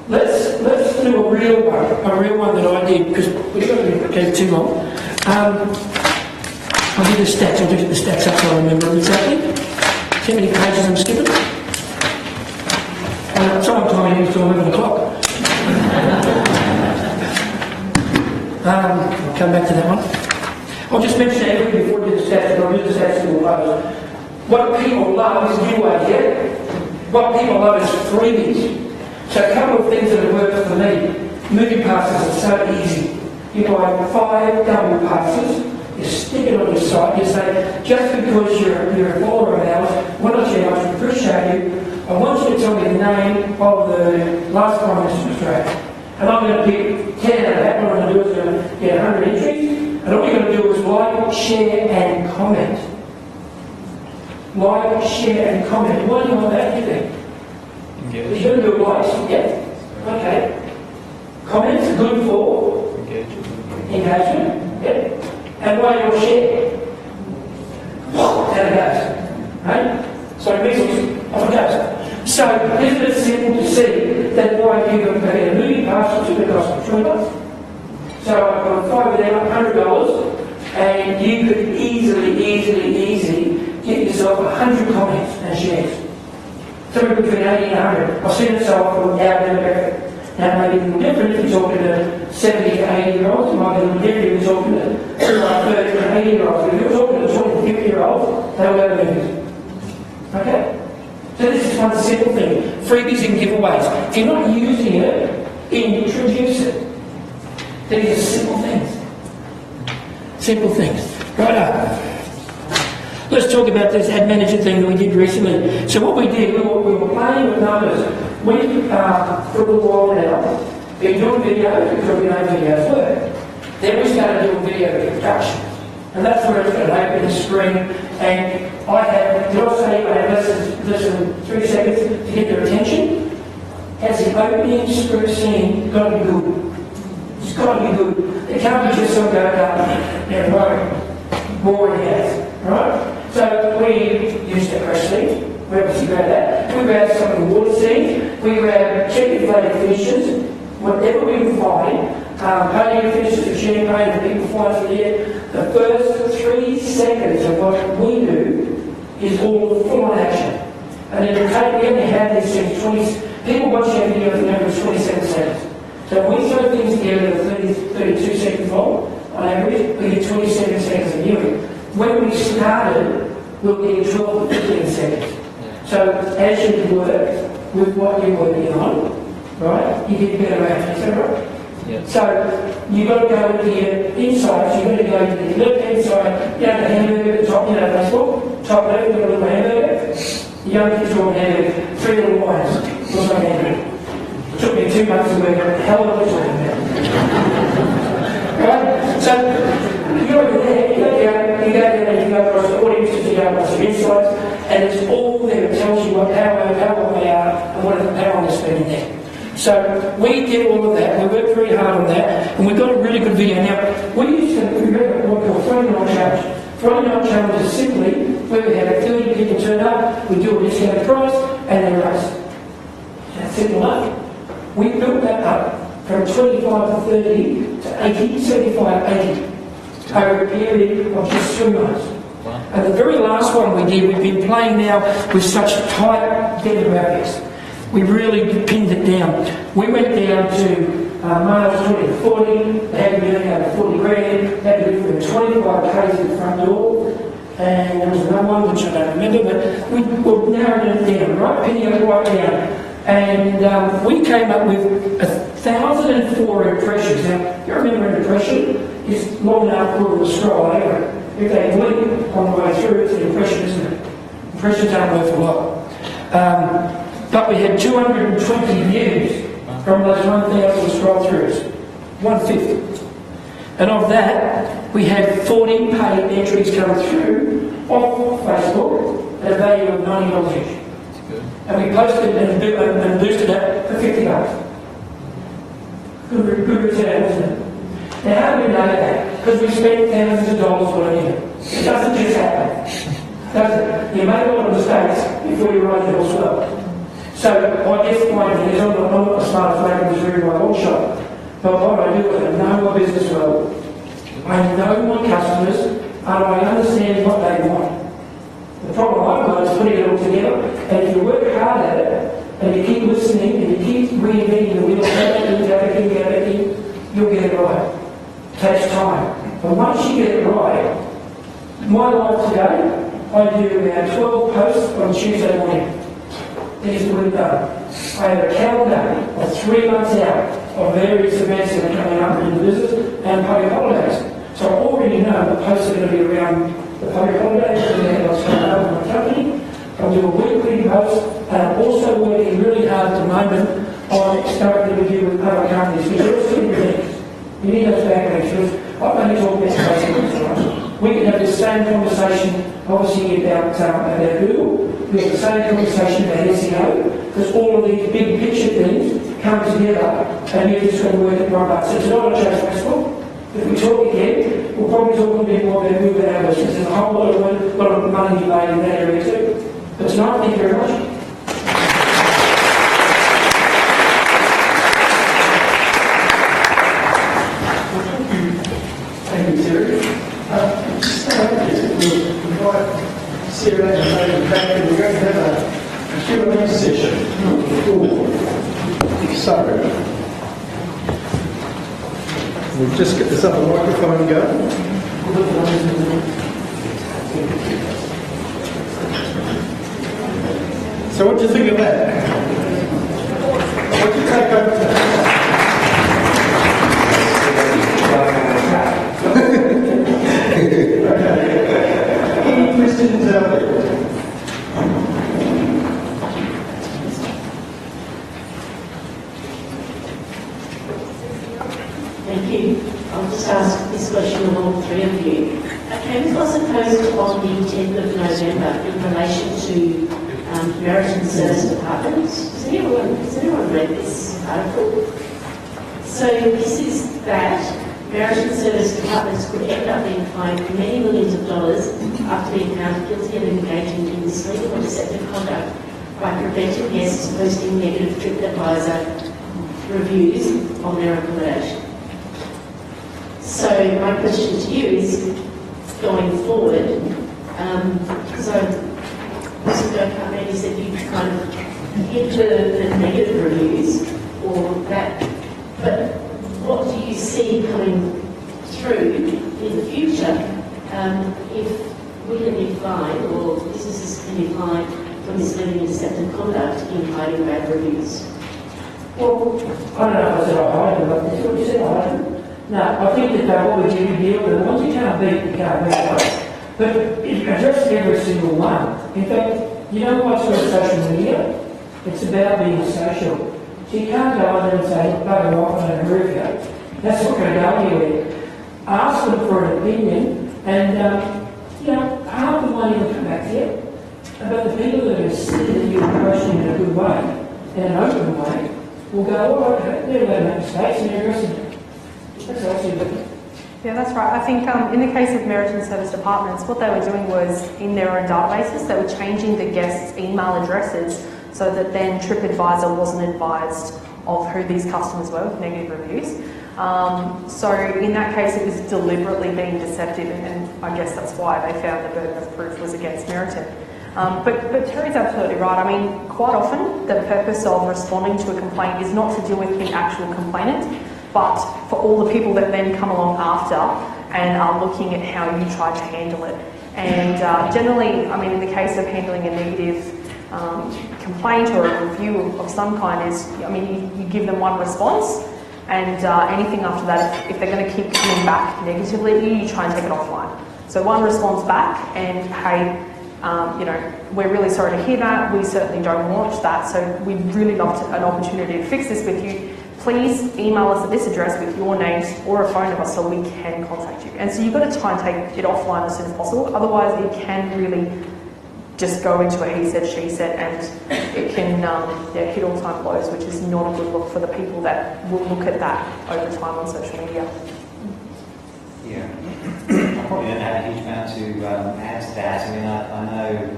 let's do a real one that I did, because we've got to go too long. I'll give the stats. I'll get the stats up so I remember them exactly. See how many pages I'm skipping? Someone told me it was till 11 o'clock. I'll come back to that one. I'll just mention that before we do the stats, and I'll do the stats in the close. What people love is giveaways, yeah? What people love is freebies. So a couple of things that have worked for me. Movie passes are so easy. You buy 5 double passes, you stick it on your site, you say, just because you're a follower of ours, why don't you, I appreciate you, I want you to tell me the name of the last Prime Minister of Australia. And I'm going to pick 10 out of that. What I'm going to do is going to get 100 entries, and all you're going to do is like, share and comment. Like, share and comment. Why do you want that, you think? You're going to do likes, yeah? Okay. Comments are good for? Engagement. Yep. And why do you share? Down it goes. Right? So measles, off it goes. So isn't it simple to see that why you get a movie pass which would cost me $20? So I've got 5 of them, $100, and you could easily get yourself 100 comments and shares. Somewhere between 80 and 100. I've seen it so often with our demographic. Now it may be a little different if you're talking to 70 to 80-year-olds. It might be a little different if you're talking to 30 to 80-year-olds. But if you're talking to 20 to 50-year-olds, they'll go to movies. Okay? So this is one simple thing. Freebies and giveaways. If you're not using it, introduce it. These are simple things. Simple things. Right up. Let's talk about this ad manager thing that we did recently. So what we did, we were playing with numbers. We, for a while now, been doing videos because we know videos work. Then we started doing video introductions. And that's where it's going to open the screen. And I had, did I say I had less than 3 seconds to get their attention? Has the opening script scene got to be good? It's got to be good. It can't be just some go-kart. Yeah, right. more in-house, right? So we use the crash seed, we obviously grab that, we grab some of the water seed, we grab check-inflated finishes, whatever we can find, podium finishes of champagne, the people find for there. The first 3 seconds of what we do is all full-on action. And then we only have these things, people watch our videos and average 27 seconds. So when we throw things together at 32 second volt, on average, we get 27 seconds of viewing. When we started, we were getting 12 to 15 seconds. So as you work with what you're working on, right, you get better outcomes, is that right? Yeah. So you've got to go into your insights, you've got to go to the left-hand side, the hamburger at the top, Facebook, top left, you've got a little hamburger. The young kids are on hamburger, 3 little wines, looks like hamburger. It took me 2 months to work out the hell of what we're talking about. Right? So you go over there, you go down and you go across the audiences, you go across the insights, and it's all there. It tells you how they are and what power they're spending there. So we did all of that, we worked very hard on that, and we got a really good video. Now, we used to remember what we call Friday night challenge. Friday night challenge is simply where we have 30 people turn up, we do a discounted price, and then race. That's simple enough. We built that up from 25 to 30 to 80, 75, 80 over a period of just 3 months. Wow. And the very last one we did, we've been playing now with such tight demographics. We really pinned it down. We went down to males 20 to 40, they had to be earning over 40 grand, they had to be from 25 Ks at the front door, and there was another one which I don't remember, but we were narrowing it down, right, pinning it right down. And we came up with 1,004 impressions. Now, you remember an impression? It's long enough for the scroll over. If they blink on the way through, it's an impression, isn't it? Impressions aren't worth a lot. But we had 220 views from those 1,000 scroll-throughs. 1/5. And of that, we had 40 paid entries come through off Facebook at a value of $90 each. And we posted and boosted it for $50. Good return, wasn't it? Now, how do we know that? Because we spent thousands of dollars on it. It doesn't just happen, does it? You make a lot of mistakes before you ride the horse well. So, I guess the point is, I'm not the smartest man in this very my old shop, but what I do is I know my business well. I know my customers, and I understand what they want. The problem I've got is putting it all together, and if you work hard at it, and you keep listening, and you keep reinventing the wheel, you'll get it right. It takes time. But once you get it right, my life today, I do about 12 posts on Tuesday morning. That is what we've done. I have a calendar of 3 months out of various events that are coming up in the business and public holidays. So I already know the posts are going to be around the public holidays, and then what's coming up in my company. I'll do a weekly post, and I'm also working really hard at the moment on starting to review with other companies, because you're also things. You need those background skills. I only talk about basic ones. We can have the same conversation, obviously, about Google. We have the same conversation about SEO, because all of these big picture things come together, and you're just going to work at one button. So it's not a chase Facebook. If we talk again, we'll probably talk a bit more about Google ANALYSE. There's a whole lot of money you made in that area too. But tonight, thank you very much. Thank you, Terry. We'll invite Sarah and David back, and we're going to have a Q&A session. So, we'll just get this other microphone going. So what do you think of that? What do you take over to? Okay. Any questions out there? Thank you. I'll just ask this question of all three of you. Okay, this was a post on the 10th of November in relation to Meriton Service Departments. Has anyone read this article? So this is that merit and service departments could end up being fined many millions of dollars after being found guilty of engaging in misleading or deceptive conduct by preventing guests posting negative TripAdvisor reviews on their accommodation. So my question to you is, going forward, so Mr. Burkhart, you said you kind of hit the negative reviews or that, but what do you see coming through in the future if we can be fined or businesses can be fined for misleading and deceptive conduct in hiding bad reviews? Well, I don't know if I said I hide them, but that's what you said, I hide them. No, I think that what we do deal with, once you can't beat, you can't beat it. But it addresses every single one. In fact, you know what's with social media? It's about being social. So you can't go in there and say, bugger off, I don't agree with you. That's not going to go anywhere. Ask them for an opinion, and half the money will come back to you. But the people that are sitting at you questioning in a good way, in an open way, will go, oh, okay, they're going to make mistakes and they're addressing it. That's actually Yeah, that's right. I think in the case of merit and service departments, what they were doing was, in their own databases, they were changing the guests' email addresses so that then TripAdvisor wasn't advised of who these customers were with negative reviews. So in that case, it was deliberately being deceptive, and I guess that's why they found the burden of proof was against Meriton. But Terry's absolutely right. I mean, quite often the purpose of responding to a complaint is not to deal with the actual complainant, but for all the people that then come along after and are looking at how you try to handle it. And generally, I mean, in the case of handling a negative complaint or a review of some kind is, I mean, you give them one response, and anything after that, if they're going to keep coming back negatively, you try and take it offline. So one response back, and hey, we're really sorry to hear that. We certainly don't want that. So we'd really love an opportunity to fix this with you. Please email us at this address with your names or a phone number so we can contact you. And so you've got to try and take it offline as soon as possible. Otherwise, it can really just go into a he said, she said, and it can hit all-time lows, which is not a good look for the people that will look at that over time on social media. Yeah, I probably don't have a huge amount to add to that. I mean, I know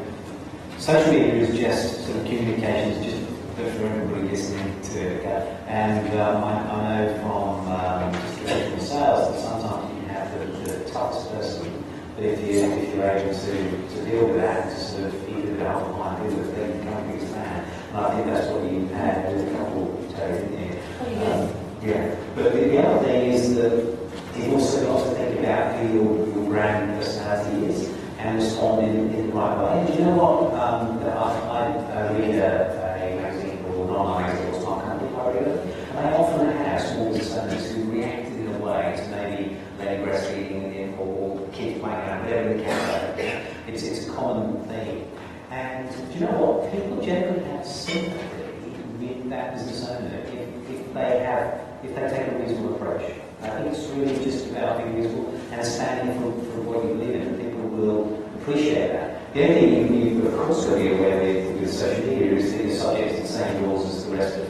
social media is just sort of communication, is just for everybody listening to it. Okay? And I know from just traditional sales that sometimes you can have the toughest person, but if you're able to deal with that, to sort of either help behind deal with it, you can't expand. And I think that's what you had with a couple, Terry, didn't you? Yeah. But the other thing is that you've also got to think about who your brand personality is and respond in the right way. And do you know what? I read a magazine called non-magazine or Smart Company Corrective, and they often have small business owners who reacted in a way to maybe lady breastfeeding or kids playing around, whatever the case. It's a common thing. And do you know what? People generally have sympathy with that business owner if they take a reasonable approach. I think it's really just about being reasonable and standing for what you believe in, and people will appreciate that. The only thing you of course got to be aware with social media is that you're subject to the same rules as the rest of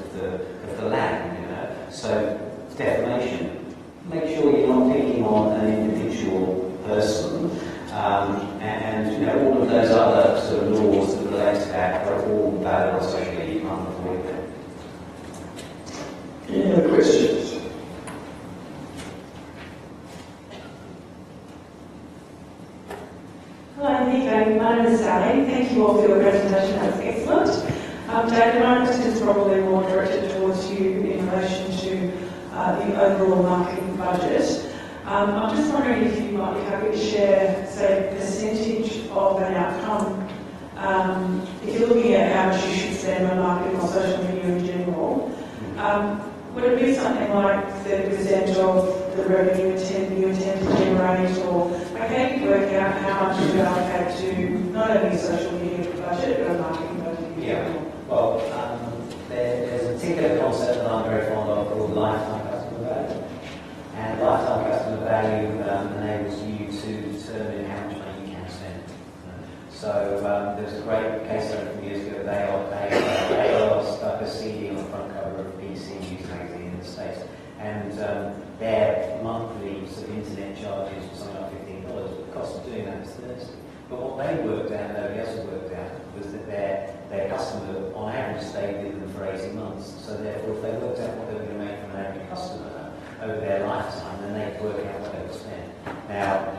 the land, you know. So defamation, make sure you're not picking on an individual person, and all of those other sort of laws that relate to that are all valid on social media. You can't avoid them. Any other questions? Hello, Nico. My name is Sally. Thank you all for your presentation. That was excellent. David, my question is probably more directed towards you in relation to the overall marketing budget. I'm just wondering if you might be happy to share, say, a percentage of an outcome. If you're looking at how much you should spend on marketing or social media in general, would it be something like 30% of the revenue you intend to generate, or how do you work out how much to allocate to not only a social media budget but a marketing budget? Yeah, well, there's a particular concept that I'm very fond of called lifetime customer value. And lifetime customer value enables you to determine how much money you can spend. So there's a great case study from years ago. They stuck a CD on the front cover of PC News magazine in the States, and their monthly sort of internet charges were something like $15. The cost of doing that is $30. But what they worked out, nobody else had worked out, was that their customer, on average, stayed with them for 18 months. So therefore, if they worked out what they were going to make from an average customer over their lifetime, then they could work out what they would spend. Now,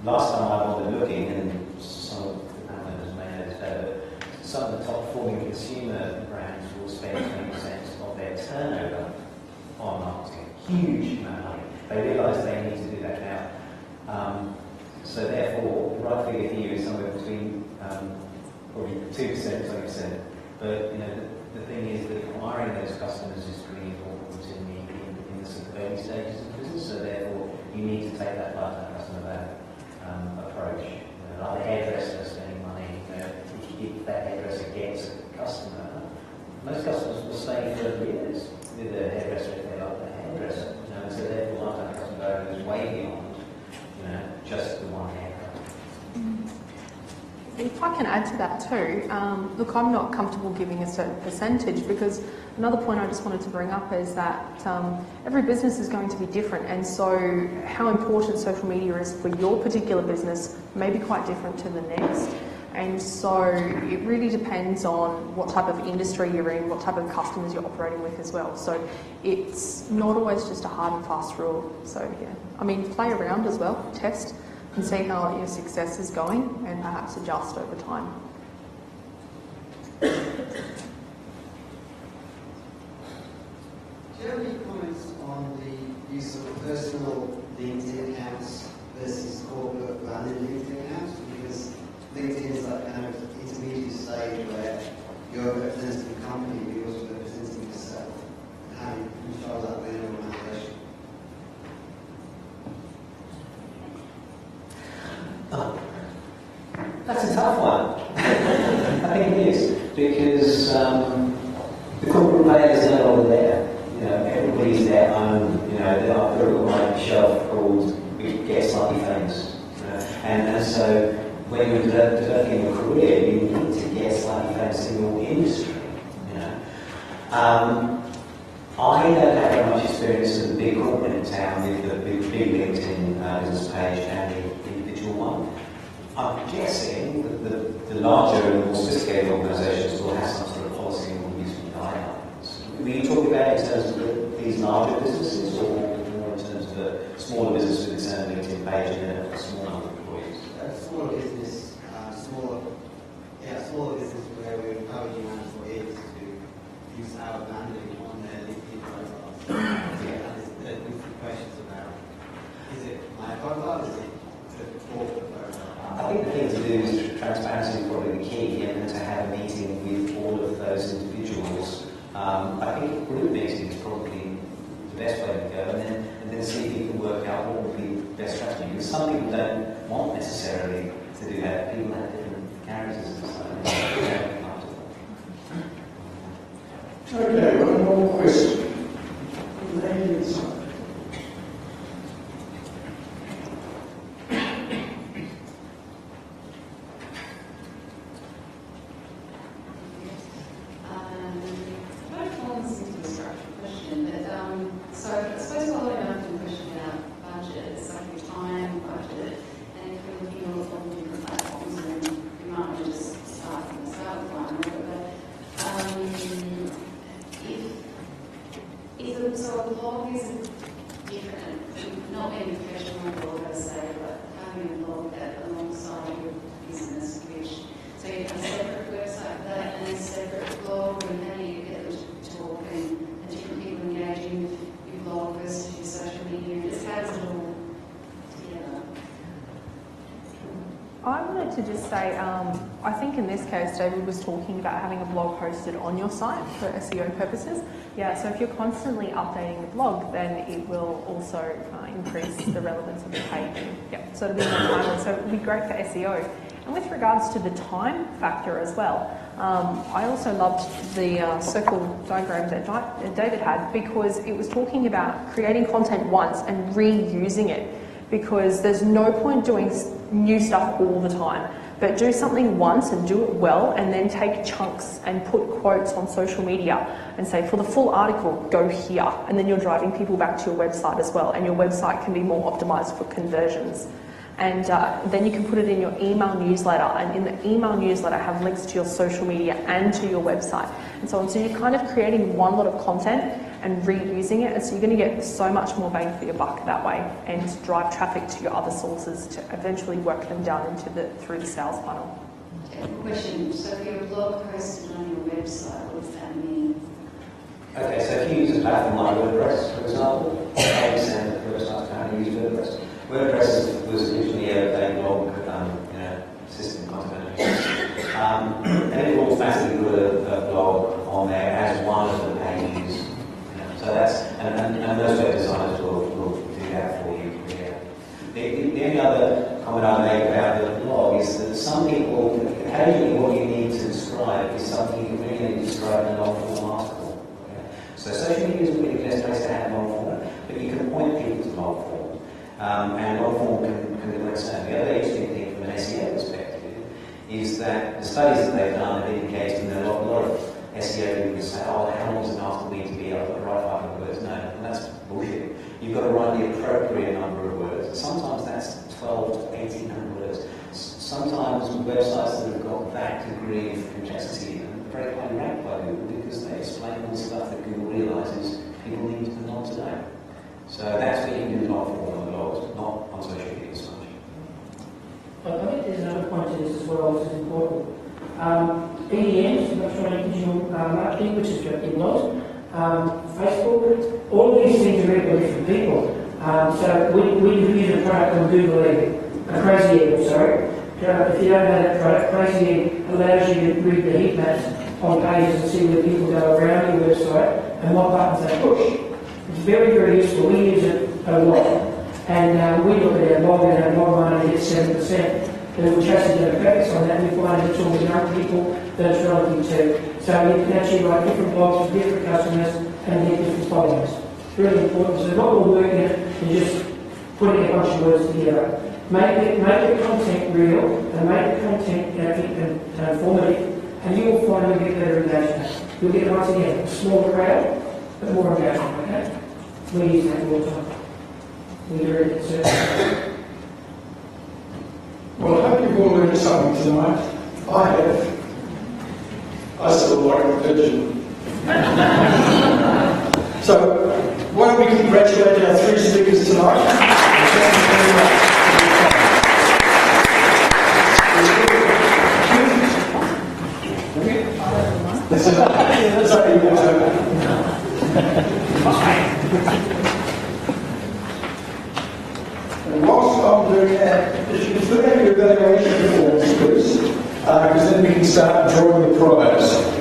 last time I bothered looking, and some of the panelists may know this better, but some of the top performing consumer brands will spend 20% of their turnover on marketing. Huge amount of money. They realise they need to do that now. So therefore, the right figure here is somewhere between probably 2% and 20%. But you know, the thing is that acquiring those customers is pretty important in the sort of early stages of the business. So therefore, you need to take that lifetime customer value approach. You know, like the hairdresser spending money. You know, if that hairdresser gets a customer, most customers will stay for years with the hairdresser if they like the hairdresser. You know, so therefore, lifetime customer value is way beyond just the one haircut. If I can add to that too, look, I'm not comfortable giving a certain percentage because another point I just wanted to bring up is that every business is going to be different, and so how important social media is for your particular business may be quite different to the next. And so it really depends on what type of industry you're in, what type of customers you're operating with as well. So it's not always just a hard and fast rule. So yeah, I mean, play around as well, test and see how your success is going and perhaps adjust over time. Do you have any comments on the use of personal LinkedIn accounts versus corporate branded LinkedIn accounts? Because LinkedIn is that kind of intermediate stage where you're representing a company, but you're also representing yourself. How do you control that within an organisation? That's a tough one. I think it is, because the corporate players are no longer there. You know, everybody's their own. You know, they've got a shelf called "Get Slightly Famous," and so when you're developing a career, you need to get slightly famous in your industry. You know, I don't have very much experience in the big corporate in town with the big LinkedIn business page and the individual one. I'm guessing that the larger and more sophisticated organisations will have some sort of policy or useful guidelines. Were you talking about in terms of these larger businesses, or more in terms of the smaller business with its own LinkedIn page and a small number of employees? Smaller business, smaller business where we're encouraging our employees to use our branding on their LinkedIn profiles. And there's questions about, is it my profile, is it the corporate profile? I think the thing to do is transparency is probably the key, and to have a meeting with all of those individuals. I think a group meeting is probably the best way to go, and then see if you can work out what would be the best strategy. Because some people don't want necessarily to do that. People have different characters and stuff. Okay, one more question. Lady inside. To just say, I think in this case, David was talking about having a blog posted on your site for SEO purposes. Yeah, so if you're constantly updating the blog, then it will also increase the relevance of the page. Yeah, so it'll be more timely. So it would be great for SEO. And with regards to the time factor as well, I also loved the circle diagram that David had, because it was talking about creating content once and reusing it. Because there's no point doing new stuff all the time. But do something once and do it well, and then take chunks and put quotes on social media and say, for the full article, go here. And then you're driving people back to your website as well, and your website can be more optimized for conversions. And then you can put it in your email newsletter, and in the email newsletter have links to your social media and to your website and so on. So you're kind of creating one lot of content and reusing it, and so you're going to get so much more bang for your buck that way, and drive traffic to your other sources to eventually work them down into through the sales funnel. Okay, question. So if you're blog posted on your website, what does that mean? Okay, so if you use a platform like WordPress, for example, I understand that websites know how to use WordPress. WordPress was originally a blog system, content management. And it automatically put a blog on there as one of the pages. So that's, and those web designers will do that for you. Yeah. The only other comment I make about the blog is that some people, occasionally what you need to describe is something you really need to describe in a long-form article. Okay? So social media is a really best place to have long form, but you can point people to long form. And long form can do excellent. The other interesting thing from an SEO perspective is that the studies that they've done have indicated that a lot of SEO people say, oh, how long does an article need to be? I've got to write 500 words. No, and that's bullshit. You've got to write the appropriate number of words. Sometimes that's 12 to 1800 words. Sometimes websites that have got that degree of complexity are very highly ranked by Google because they explain all the stuff that Google realises people need to know to know. So that's what you can do not for on the blogs, not on social media so much. I think there's another point to this as well, which is important. EDMs, electronic digital marketing, which is what it was. Facebook, all of these things are read by different people. So we use a product on Google Egg, a Crazy Egg, sorry. If you don't know that product, Crazy Egg allows you to read the heat maps on pages and see where people go around your website and what buttons they push. It's very, very useful. We use it a lot. And we look at our blog and our blog money gets 7%. And we trust demographics on that, and we find it's all the young people that it's relevant to. So you can actually write different blogs for different customers and get different followers. It's really important. So not all working it and just putting a bunch of words together. Make the content real and make the content informative, and you will find you'll get better engagement. You'll get, once again, a smaller crowd, but more engagement, okay? We use that all the time. We're very concerned. Well, I hope you've all learned something tonight. I have. I still like religion. So, why don't we congratulate our three speakers tonight? Thank you very much. That's only And whilst I'm doing that, if you can fill out your evaluation forms, please, because then we can start drawing the prize.